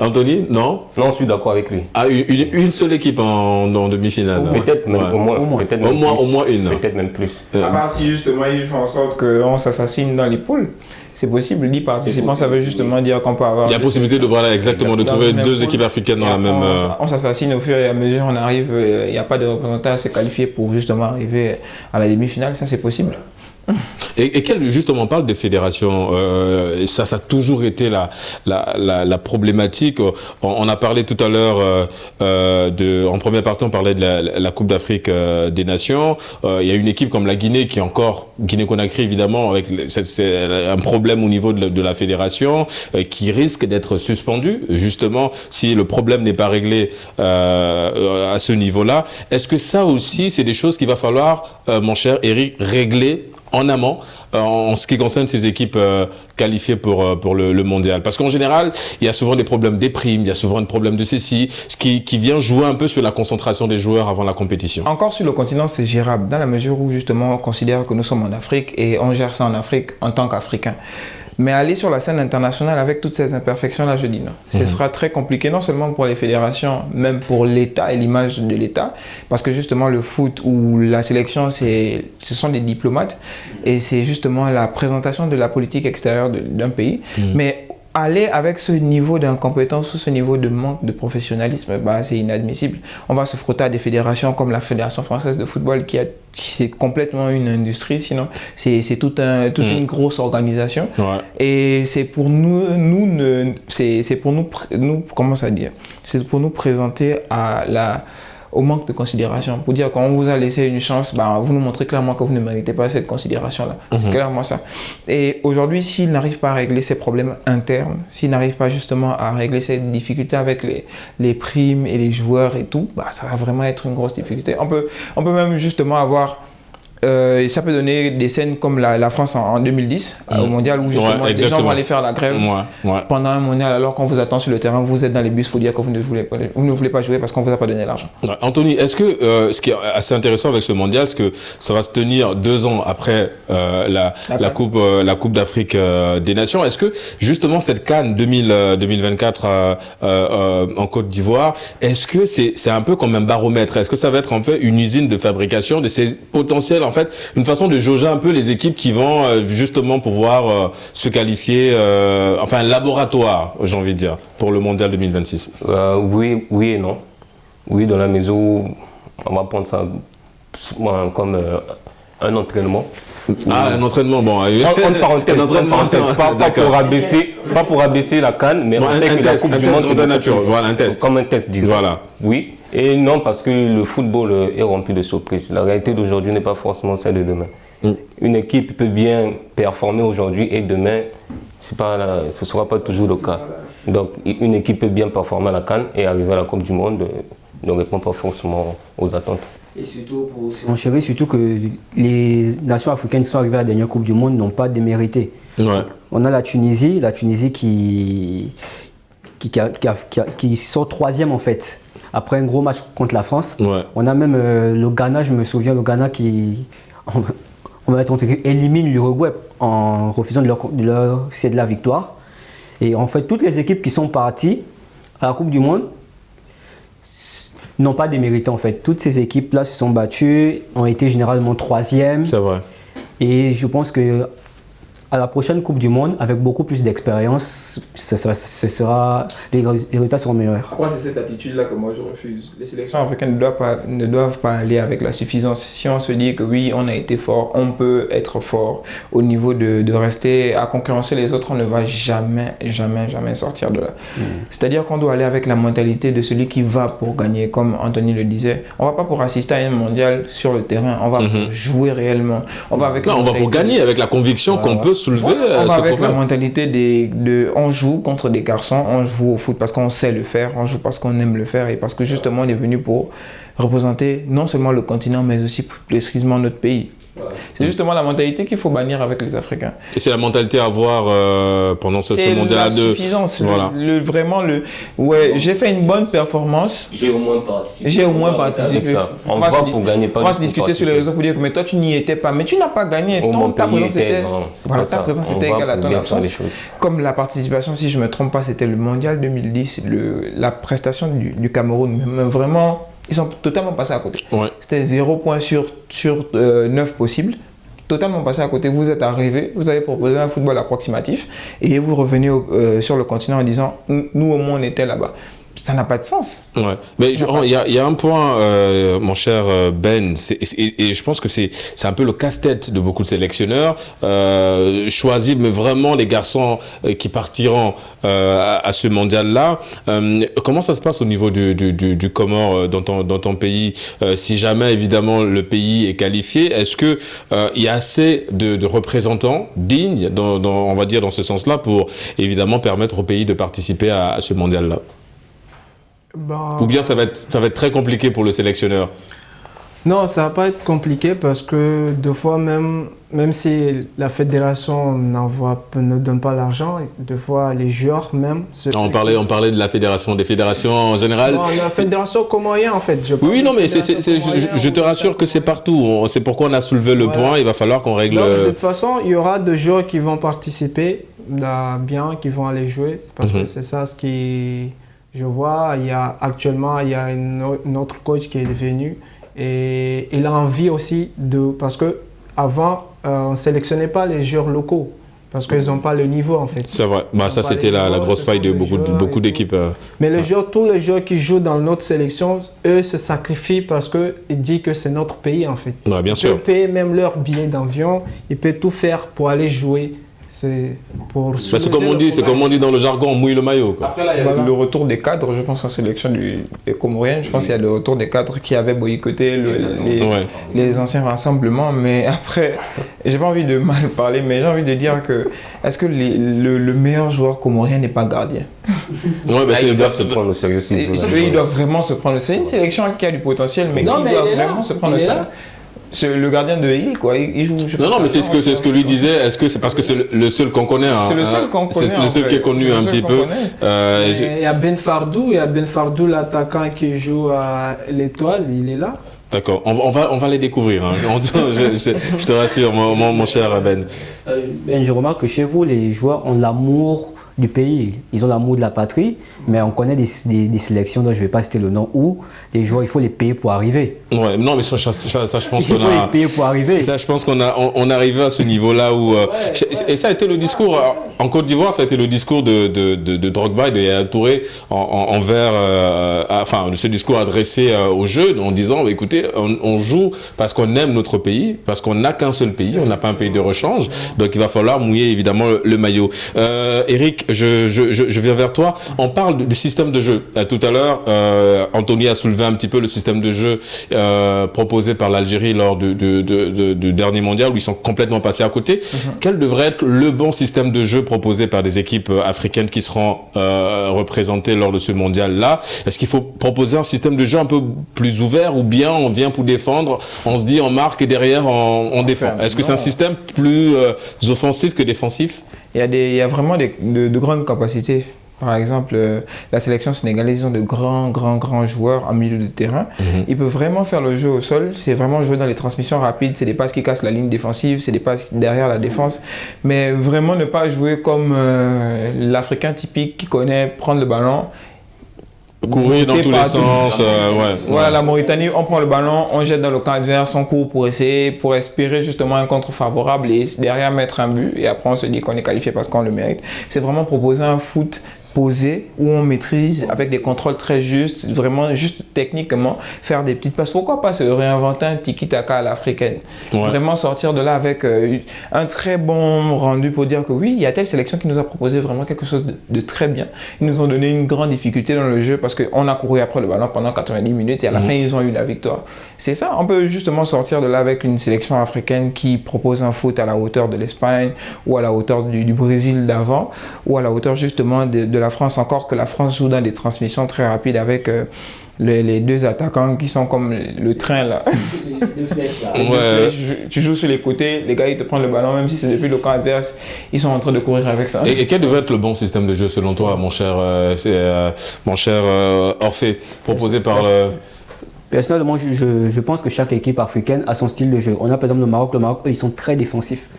A: Anthony, non?
D: Non, je suis d'accord avec lui.
A: Ah, une seule équipe en demi-finale?
D: Peut-être même au moins.
A: Au moins une.
D: Peut-être même plus.
B: À part si justement ils font en sorte qu'on s'assassine dans les poules. C'est possible, 10 participants, ça veut justement dire qu'on peut avoir...
A: Il y a possibilité de trouver deux équipes africaines dans la même...
B: On s'assassine au fur et à mesure, on arrive, il n'y a pas de représentant à se qualifier pour justement arriver à la demi-finale, ça c'est possible.
A: Et quelle justement parle des fédérations, ça a toujours été la problématique. On a parlé tout à l'heure en première partie, on parlait de la Coupe d'Afrique des Nations. Il y a une équipe comme la Guinée qui est encore Guinée-Conakry évidemment avec c'est un problème au niveau de la fédération qui risque d'être suspendue justement si le problème n'est pas réglé à ce niveau-là. Est-ce que ça aussi c'est des choses qu'il va falloir, mon cher Eric, régler en amont en ce qui concerne ces équipes qualifiées pour le mondial? Parce qu'en général, il y a souvent des problèmes des primes, il y a souvent des problèmes de ceci, ce qui vient jouer un peu sur la concentration des joueurs avant la compétition.
B: Encore sur le continent, c'est gérable, dans la mesure où justement on considère que nous sommes en Afrique et on gère ça en Afrique en tant qu'Africains. Mais aller sur la scène internationale avec toutes ces imperfections-là, je dis non. Ce sera très compliqué, non seulement pour les fédérations, même pour l'État et l'image de l'État, parce que justement le foot ou la sélection, ce sont des diplomates et c'est justement la présentation de la politique extérieure d'un pays. Mais aller avec ce niveau d'incompétence ou ce niveau de manque de professionnalisme, c'est inadmissible. On va se frotter à des fédérations comme la Fédération française de football qui est complètement une industrie, sinon c'est toute une grosse organisation. Ouais. Et c'est pour comment ça dire, c'est pour nous présenter au manque de considération, pour dire quand on vous a laissé une chance, vous nous montrez clairement que vous ne méritez pas cette considération-là. C'est clairement ça. Et aujourd'hui, s'il n'arrive pas à régler ses problèmes internes, s'il n'arrive pas justement à régler ces difficultés avec les primes et les joueurs et tout, ça va vraiment être une grosse difficulté. On peut même justement avoir... ça peut donner des scènes comme la France en 2010 au mondial où justement des gens vont aller faire la grève pendant un mondial alors qu'on vous attend sur le terrain, vous êtes dans les bus pour dire que vous ne voulez pas jouer parce qu'on vous a pas donné l'argent.
A: Anthony, est-ce que ce qui est assez intéressant avec ce mondial, c'est que ça va se tenir 2 ans après la Coupe d'Afrique des Nations. Est-ce que justement cette CAN 2024 en Côte d'Ivoire, est-ce que c'est un peu comme un baromètre? Est-ce que ça va être en fait une usine de fabrication de ces potentiels, en fait, une façon de jauger un peu les équipes qui vont justement pouvoir se qualifier, enfin un laboratoire, j'ai envie de dire, pour le mondial 2026?
D: Oui et non. Oui, dans la mesure où on va prendre ça comme un entraînement.
A: un entraînement, bon.
D: En parenthèse, pas pour abaisser la CAN, mais
A: bon,
D: on sait que la Coupe du Monde
A: de nature, voilà, un test.
D: Comme un test, disons.
A: Voilà.
D: Oui, et non, parce que le football est rempli de surprises. La réalité d'aujourd'hui n'est pas forcément celle de demain. Une équipe peut bien performer aujourd'hui et demain, ce ne sera pas toujours le cas. Donc, une équipe peut bien performer à la CAN et arriver à la Coupe du Monde ne répond pas forcément aux attentes.
C: Et surtout, pour enchérir, surtout que les nations africaines qui sont arrivées à la dernière Coupe du Monde n'ont pas démérité.
A: Ouais.
C: On a la Tunisie qui sort troisième en fait, après un gros match contre la France.
A: Ouais.
C: On a même le Ghana, je me souviens, le Ghana qui élimine l'Uruguay en refusant de leur céder la victoire. Et en fait, toutes les équipes qui sont parties à la Coupe du Monde n'ont pas démérité en fait. Toutes ces équipes-là se sont battues, ont été généralement troisième.
A: C'est vrai.
C: Et je pense que à la prochaine Coupe du Monde, avec beaucoup plus d'expérience, les résultats seront meilleurs.
B: Moi, c'est cette attitude-là que moi je refuse. Les sélections africaines ne doivent pas aller avec la suffisance. Si on se dit que oui, on a été fort, on peut être fort au niveau de rester à concurrencer les autres, on ne va jamais sortir de là. C'est-à-dire qu'on doit aller avec la mentalité de celui qui va pour gagner, comme Anthony le disait. On ne va pas pour assister à un mondial sur le terrain, on va pour jouer réellement. On va pour
A: gagner avec la conviction qu'on peut soulever.
B: On va avec la mentalité on joue contre des garçons, on joue au foot parce qu'on sait le faire, on joue parce qu'on aime le faire et parce que justement on est venu pour représenter non seulement le continent mais aussi plus précisément notre pays. C'est justement la mentalité qu'il faut bannir avec les Africains.
A: Et c'est la mentalité à avoir pendant ce mondial.
B: C'est la suffisance.
A: Voilà.
B: Ouais, j'ai fait une bonne performance.
D: J'ai au moins participé.
B: On va pour gagner, pas. On va se discuter sur les réseaux pour dire que mais toi tu n'y étais pas, mais tu n'as pas gagné. Ta présence était égale à ton absence. Comme la participation, si je ne me trompe pas, c'était le mondial 2010, la prestation du Cameroun. Mais vraiment, ils sont totalement passés à côté.
A: Ouais.
B: C'était 0 points sur 9 possibles. Totalement passé à côté. Vous êtes arrivé, vous avez proposé un football approximatif et vous revenez sur le continent en disant nous au moins on était là-bas. Ça n'a pas de sens.
A: Ouais. Mais il y a un point, mon cher Ben, et je pense que c'est un peu le casse-tête de beaucoup de sélectionneurs. Choisir mais vraiment les garçons qui partiront à ce mondial-là. Comment ça se passe au niveau du Comore dans ton pays? Si jamais, évidemment, le pays est qualifié, est-ce qu'il y a assez de représentants dignes, on va dire, dans ce sens-là, pour évidemment permettre au pays de participer à ce mondial-là? Ou bien ça va être très compliqué pour le sélectionneur?
E: Non, ça va pas être compliqué parce que deux fois même si la fédération ne donne pas l'argent, deux fois les joueurs même...
A: On parlait de la fédération, des fédérations en général.
E: Non, la fédération comorienne en fait.
A: Oui, non, mais je te rassure que c'est partout. C'est pourquoi on a soulevé le point, il va falloir qu'on règle...
E: Donc, de toute façon, il y aura des joueurs qui vont participer, qui vont aller jouer, parce que c'est ça ce qui... Je vois, actuellement, il y a un autre coach qui est venu et il a envie aussi parce qu'avant, on ne sélectionnait pas les joueurs locaux parce qu'ils n'ont pas le niveau en fait.
A: C'est vrai, ça c'était la grosse faille de beaucoup d'équipes.
E: Mais tous les joueurs qui jouent dans notre sélection, eux se sacrifient parce qu'ils disent que c'est notre pays en fait.
A: Ouais, bien sûr.
E: Ils peuvent payer même leur billet d'avion, ils peuvent tout faire pour aller jouer. C'est
A: comme on dit dans le jargon, on mouille le maillot. Quoi.
B: Après là, il y a le retour des cadres, je pense en sélection des Comoriennes, je pense qu'il y a le retour des cadres qui avaient boycotté les anciens rassemblements, mais après, j'ai pas envie de mal parler, mais j'ai envie de dire que est-ce que le meilleur joueur comorien n'est pas gardien?
D: Ils doivent se prendre au sérieux.
B: Ils doivent vraiment se prendre au sérieux. C'est une sélection qui a du potentiel, mais qui doit vraiment se prendre au sérieux. C'est le gardien de Lille, quoi. Il joue.
A: Non, mais c'est ce que lui disait. Est-ce que c'est parce que c'est le seul qu'on connaît?
B: C'est le seul qu'on connaît.
A: C'est le seul qui est connu un petit peu.
E: Il y a Ben Fardou, l'attaquant qui joue à l'Étoile, il est là.
A: D'accord, on va les découvrir. Hein. Je te rassure, mon cher Ben.
C: Je remarque que chez vous, les joueurs ont l'amour du pays. Ils ont l'amour de la patrie, mais on connaît des sélections dont je ne vais pas citer le nom, où les joueurs, il faut les payer pour arriver.
A: Ouais, non, mais ça je pense qu'on
C: Il faut les payer pour arriver.
A: Ça, je pense qu'on est arrivé à ce niveau-là où... et ça a été le discours, en Côte d'Ivoire, ça a été le discours de Drogba et de Yaya Touré envers... enfin, ce discours adressé aux jeunes en disant, écoutez, on joue parce qu'on aime notre pays, parce qu'on n'a qu'un seul pays, on n'a pas un pays de rechange, donc il va falloir mouiller évidemment le maillot. Eric, je viens vers toi. On parle du système de jeu. Tout à l'heure, Anthony a soulevé un petit peu le système de jeu proposé par l'Algérie lors du dernier mondial où ils sont complètement passés à côté. Quel devrait être le bon système de jeu proposé par des équipes africaines qui seront représentées lors de ce mondial-là? Est-ce qu'il faut proposer un système de jeu un peu plus ouvert ou bien on vient pour défendre, on se dit on marque et derrière on défend? Est-ce que c'est un système plus offensif que défensif?
B: Il y a vraiment de grandes capacités. Par exemple, la sélection sénégalaise, ils ont de grands joueurs en milieu de terrain. Ils peuvent vraiment faire le jeu au sol. C'est vraiment jouer dans les transmissions rapides. C'est des passes qui cassent la ligne défensive. C'est des passes derrière la défense. Mais vraiment ne pas jouer comme l'Africain typique qui connaît prendre le ballon.
A: Courir dans tous les sens.
B: Voilà, la Mauritanie, on prend le ballon, on jette dans le camp adverse, on court pour espérer justement un contre favorable et derrière mettre un but. Et après, on se dit qu'on est qualifié parce qu'on le mérite. C'est vraiment proposer un foot posé où on maîtrise avec des contrôles très justes, vraiment juste techniquement faire des petites passes. Pourquoi pas se réinventer un tiki-taka à l'africaine? Vraiment sortir de là avec un très bon rendu pour dire que oui, il y a telle sélection qui nous a proposé vraiment quelque chose de très bien. Ils nous ont donné une grande difficulté dans le jeu parce qu'on a couru après le ballon pendant 90 minutes et à la fin ils ont eu la victoire. C'est ça, on peut justement sortir de là avec une sélection africaine qui propose un foot à la hauteur de l'Espagne ou à la hauteur du Brésil d'avant ou à la hauteur justement de la France, encore que la France joue dans des transmissions très rapides avec les deux attaquants qui sont comme le train là.
C: Les flèches là.
B: Tu joues sur les côtés, les gars ils te prennent le ballon, même si c'est depuis le camp adverse, ils sont en train de courir avec ça.
A: Et quel devrait être le bon système de jeu selon toi, mon cher Orphée, proposé par...
C: Personnellement, je pense que chaque équipe africaine a son style de jeu. On a par exemple le Maroc. Le Maroc, eux, ils sont très défensifs.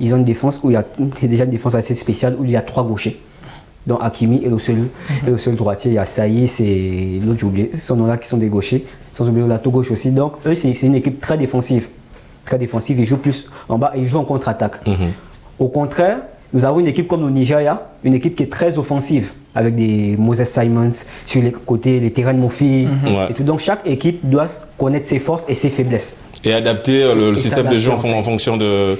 C: Ils ont une défense où il y a déjà une défense assez spéciale où il y a 3 gauchers. Donc Hakimi et le seul droitier, il y a Saïd, c'est l'autre, j'ai oublié, ce sont là qui sont des gauchers, sans oublier la gauche aussi. Donc eux, c'est une équipe très défensive. Très défensive, ils jouent plus en bas et ils jouent en contre-attaque. Au contraire, nous avons une équipe comme le Nigeria, une équipe qui est très offensive, avec des Moses Simons sur les côtés, les Terran Mofi et tout. Donc chaque équipe doit connaître ses forces et ses faiblesses.
A: Et adapter le système de jeu en fonction de...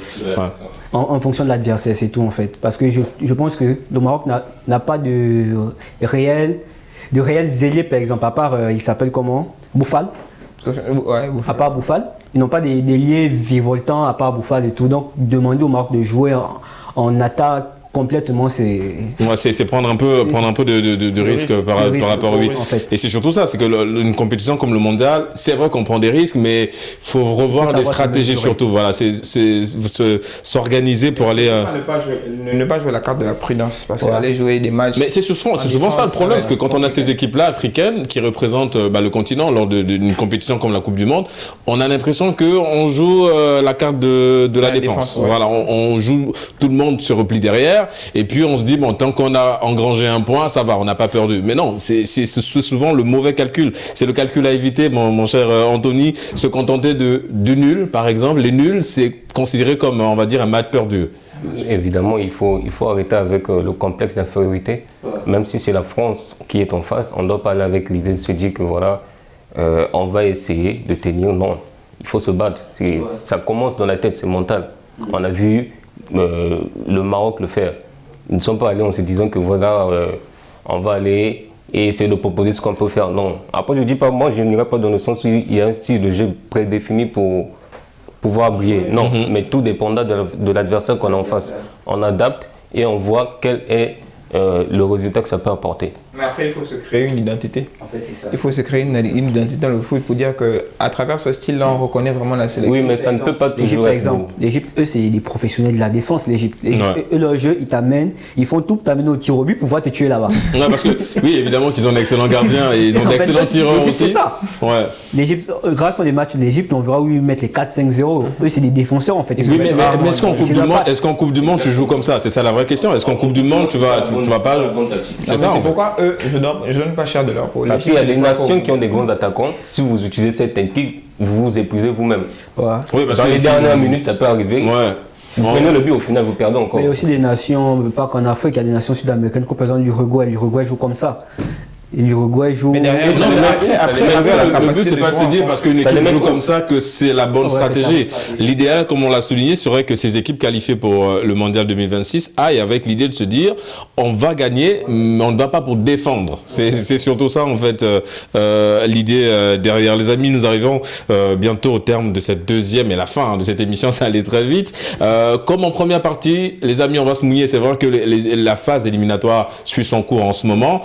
C: En fonction de l'adversaire, c'est tout en fait. Parce que je pense que le Maroc n'a pas de réel zélé, par exemple, à part, il s'appelle comment? Bouffal.
B: Bouffal.
C: À part Bouffal. Ils n'ont pas des liens virevoltants à part Bouffal et tout. Donc, demander au Maroc de jouer en attaque complètement,
A: c'est prendre un peu de risque par rapport à lui. En fait. Et c'est surtout ça, c'est que une compétition comme le mondial, c'est vrai qu'on prend des risques, mais faut revoir des stratégies surtout. Voilà, s'organiser pour aller.
B: Ne pas jouer la carte de la prudence, parce qu'aller jouer des matchs.
A: Mais c'est souvent ça le problème, parce que quand on a ces équipes-là africaines qui représentent le continent lors d'une compétition comme la Coupe du Monde, on a l'impression qu'on joue la carte de la défense. Voilà, on joue, tout le monde se replie derrière. Et puis on se dit, bon, tant qu'on a engrangé un point, ça va, on n'a pas perdu. Mais non, c'est souvent le mauvais calcul. C'est le calcul à éviter, mon cher Anthony. Se contenter du nul, par exemple. Les nuls, c'est considéré comme, on va dire, un match perdu.
D: Évidemment, il faut arrêter avec le complexe d'infériorité. Même si c'est la France qui est en face, on ne doit pas aller avec l'idée de se dire que voilà, on va essayer de tenir. Non, il faut se battre. Ça commence dans la tête, c'est mental. On a vu le Maroc le faire. Ils ne sont pas allés en se disant que voilà, on va aller et essayer de proposer ce qu'on peut faire. Non. Après, je dis pas, moi, je n'irai pas dans le sens où il y a un style de jeu prédéfini pour pouvoir briller. Non, mais tout dépendra de l'adversaire qu'on a en face. On adapte et on voit quel est le résultat que ça peut apporter.
B: Mais après, il faut se créer une identité.
C: En fait, c'est ça.
B: Il faut se créer une identité dans le foot pour dire qu'à travers ce style-là, on reconnaît vraiment la sélection.
D: Oui, mais ça ne peut pas
C: L'Égypte,
D: toujours
C: par
D: être
C: exemple, l'Égypte, eux, c'est des professionnels de la défense, l'Égypte.
A: Ouais.
C: Eux, leur jeu, ils t'amènent, ils font tout pour t'amener au tir au but pour pouvoir te tuer là-bas.
A: Ouais, parce que, oui, évidemment qu'ils ont d'excellents gardiens et ils ont
C: En fait,
A: d'excellents tireurs
C: l'Égypte,
A: aussi.
C: c'est ça.
A: Ouais.
C: L'Égypte, grâce aux matchs de l'Égypte, on verra où ils mettent les 4-5-0. Eux, c'est des défenseurs en fait.
A: Oui, mais est-ce qu'en Coupe
C: C'est
A: du
C: la
A: Monde,
C: patte.
A: est-ce qu'en Coupe du Monde tu joues comme ça? C'est ça la vraie question. Est-ce qu'en Coupe du Monde tu vas pas? C'est ça en
B: C'est
A: fait.
B: pourquoi eux, je donne pas cher de leur peau.
D: Parce qu'il y a des nations qui ont des grands attaquants. Si vous utilisez cette technique, vous vous épuisez vous-même.
C: Ouais.
A: Oui, parce
D: Dans
A: que
D: les dernières minutes, ça peut arriver.
A: Ouais.
D: Vous prenez le but, au final, vous perdez encore.
C: Mais il y a aussi des nations, pas qu'en Afrique, il y a des nations sud-américaines, comme par exemple l'Uruguay. L'Uruguay joue comme ça. Et l'Uruguay joue.
B: Mais derrière,
A: Non, mais après, le but, c'est pas de se dire parce qu'une
D: Ça
A: équipe
D: les met
A: joue
D: quoi
A: comme ça que c'est la bonne
C: Ouais,
A: stratégie.
C: c'est ça.
A: L'idéal, comme on l'a souligné, serait que ces équipes qualifiées pour le Mondial 2026 aillent avec l'idée de se dire on va gagner, mais on ne va pas pour défendre. C'est surtout ça, en fait, l'idée derrière. Les amis, nous arrivons bientôt au terme de cette deuxième et la fin de cette émission, ça allait très vite. Comme en première partie, les amis, on va se mouiller. C'est vrai que la phase éliminatoire suit son cours en ce moment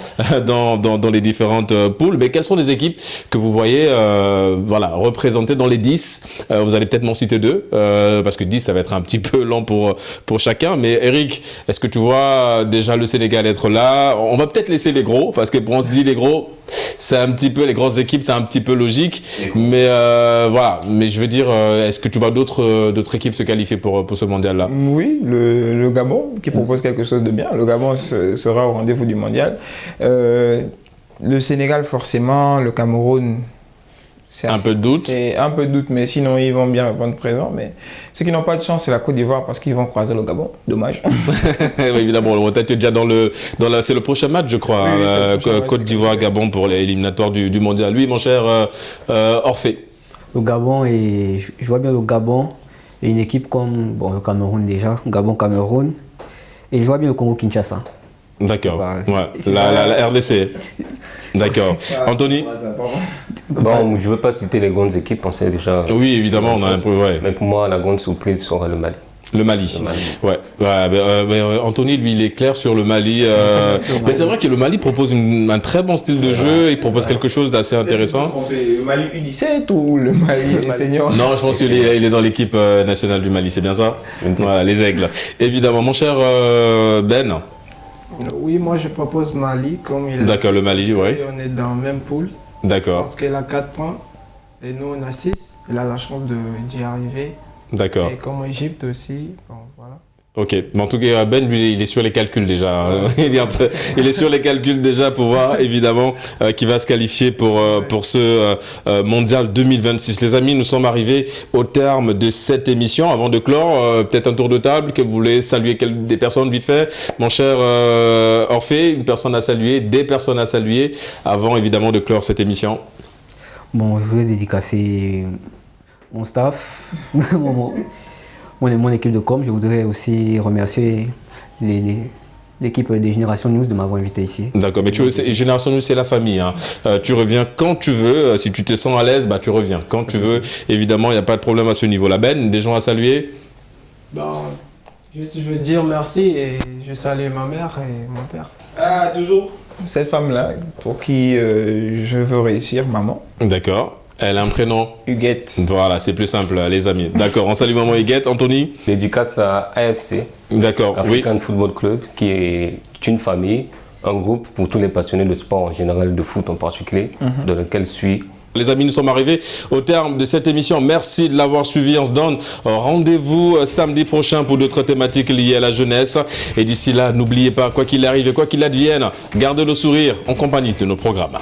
A: dans les différentes poules, mais quelles sont les équipes que vous voyez représentées dans les 10? Vous allez peut-être m'en citer deux, parce que 10 ça va être un petit peu lent pour chacun, mais Eric, est-ce que tu vois déjà le Sénégal être là? On va peut-être laisser les gros, parce que pour on se dit les gros, c'est un petit peu, les grosses équipes, c'est un petit peu logique, mais mais je veux dire, est-ce que tu vois d'autres équipes se qualifier pour ce mondial-là?
B: Oui, le Gabon qui propose quelque chose de bien. Le Gabon sera au rendez-vous du mondial. Le Sénégal, forcément, le Cameroun,
A: Un peu de doute.
B: C'est un peu de doute, mais sinon ils vont bien répondre présent. Mais ceux qui n'ont pas de chance, c'est la Côte d'Ivoire parce qu'ils vont croiser le Gabon. Dommage.
A: Oui, évidemment, le Mondial est déjà c'est le prochain match, je crois,
B: Oui, c'est le prochain
A: Côte
B: match.
A: d'Ivoire-Gabon pour l'éliminatoire du Mondial. Oui, mon cher Orphée.
C: Le Gabon, et je vois bien le Gabon et une équipe comme le Cameroun déjà, Gabon-Cameroun. Et je vois bien le Congo-Kinshasa.
A: D'accord.
C: C'est pas-
A: Ouais.
C: c'est
A: La RDC. D'accord. Anthony?
D: Bon, je ne veux pas citer les grandes équipes, on sait déjà.
A: Oui, évidemment, on a un peu. Ouais.
D: Mais pour moi, la grande surprise sera le Mali.
A: Le Mali. Ouais. Anthony, lui, il est clair sur le Mali. Mais c'est vrai que le Mali propose un très bon style de jeu. Il propose quelque chose d'assez intéressant.
B: Le Mali U17 ou le Mali des seniors?
A: Non, je pense qu'il est dans l'équipe nationale du Mali, c'est bien ça? Voilà, les aigles. Évidemment. Mon cher Ben.
E: Oui, moi je propose Mali, comme il a
A: D'accord, le Mali, oui.
E: On est dans la même poule,
A: D'accord,
E: parce qu'il a 4 points et nous on a 6. Il a la chance d'y arriver.
A: d'accord.
E: Et comme Égypte aussi, bon, voilà.
A: Ok, mais en tout cas, Ben, lui, il est sur les calculs déjà. Il est sur les calculs déjà pour voir, évidemment, qui va se qualifier pour ce mondial 2026. Les amis, nous sommes arrivés au terme de cette émission. Avant de clore, peut-être un tour de table, que vous voulez saluer des personnes vite fait. Mon cher Orphée, une personne à saluer, des personnes à saluer, avant évidemment de clore cette émission.
C: Bon, je voulais dédicacer mon staff, mon équipe de com. Je voudrais aussi remercier l'équipe des Générations News de m'avoir invité ici.
A: D'accord, mais Génération News, c'est la famille. Hein. Tu reviens quand tu veux. Si tu te sens à l'aise, tu reviens quand tu veux. Évidemment, il n'y a pas de problème à ce niveau-là. Ben, des gens à saluer?
E: Bon, juste je veux dire merci et je salue ma mère et mon père.
B: Ah, toujours cette femme-là pour qui je veux réussir, maman.
A: D'accord. Elle a un prénom?
B: Huguette.
A: Voilà, c'est plus simple, les amis. D'accord, on salue maman Huguette. Anthony?
D: Dédicace à AFC,
A: D'accord, oui.
D: African Football Club, qui est une famille, un groupe pour tous les passionnés de sport en général, de foot en particulier, dans lequel suit.
A: Les amis, nous sommes arrivés au terme de cette émission. Merci de l'avoir suivi. On se donne rendez-vous samedi prochain pour d'autres thématiques liées à la jeunesse. Et d'ici là, n'oubliez pas, quoi qu'il arrive et quoi qu'il advienne, gardez le sourire en compagnie de nos programmes.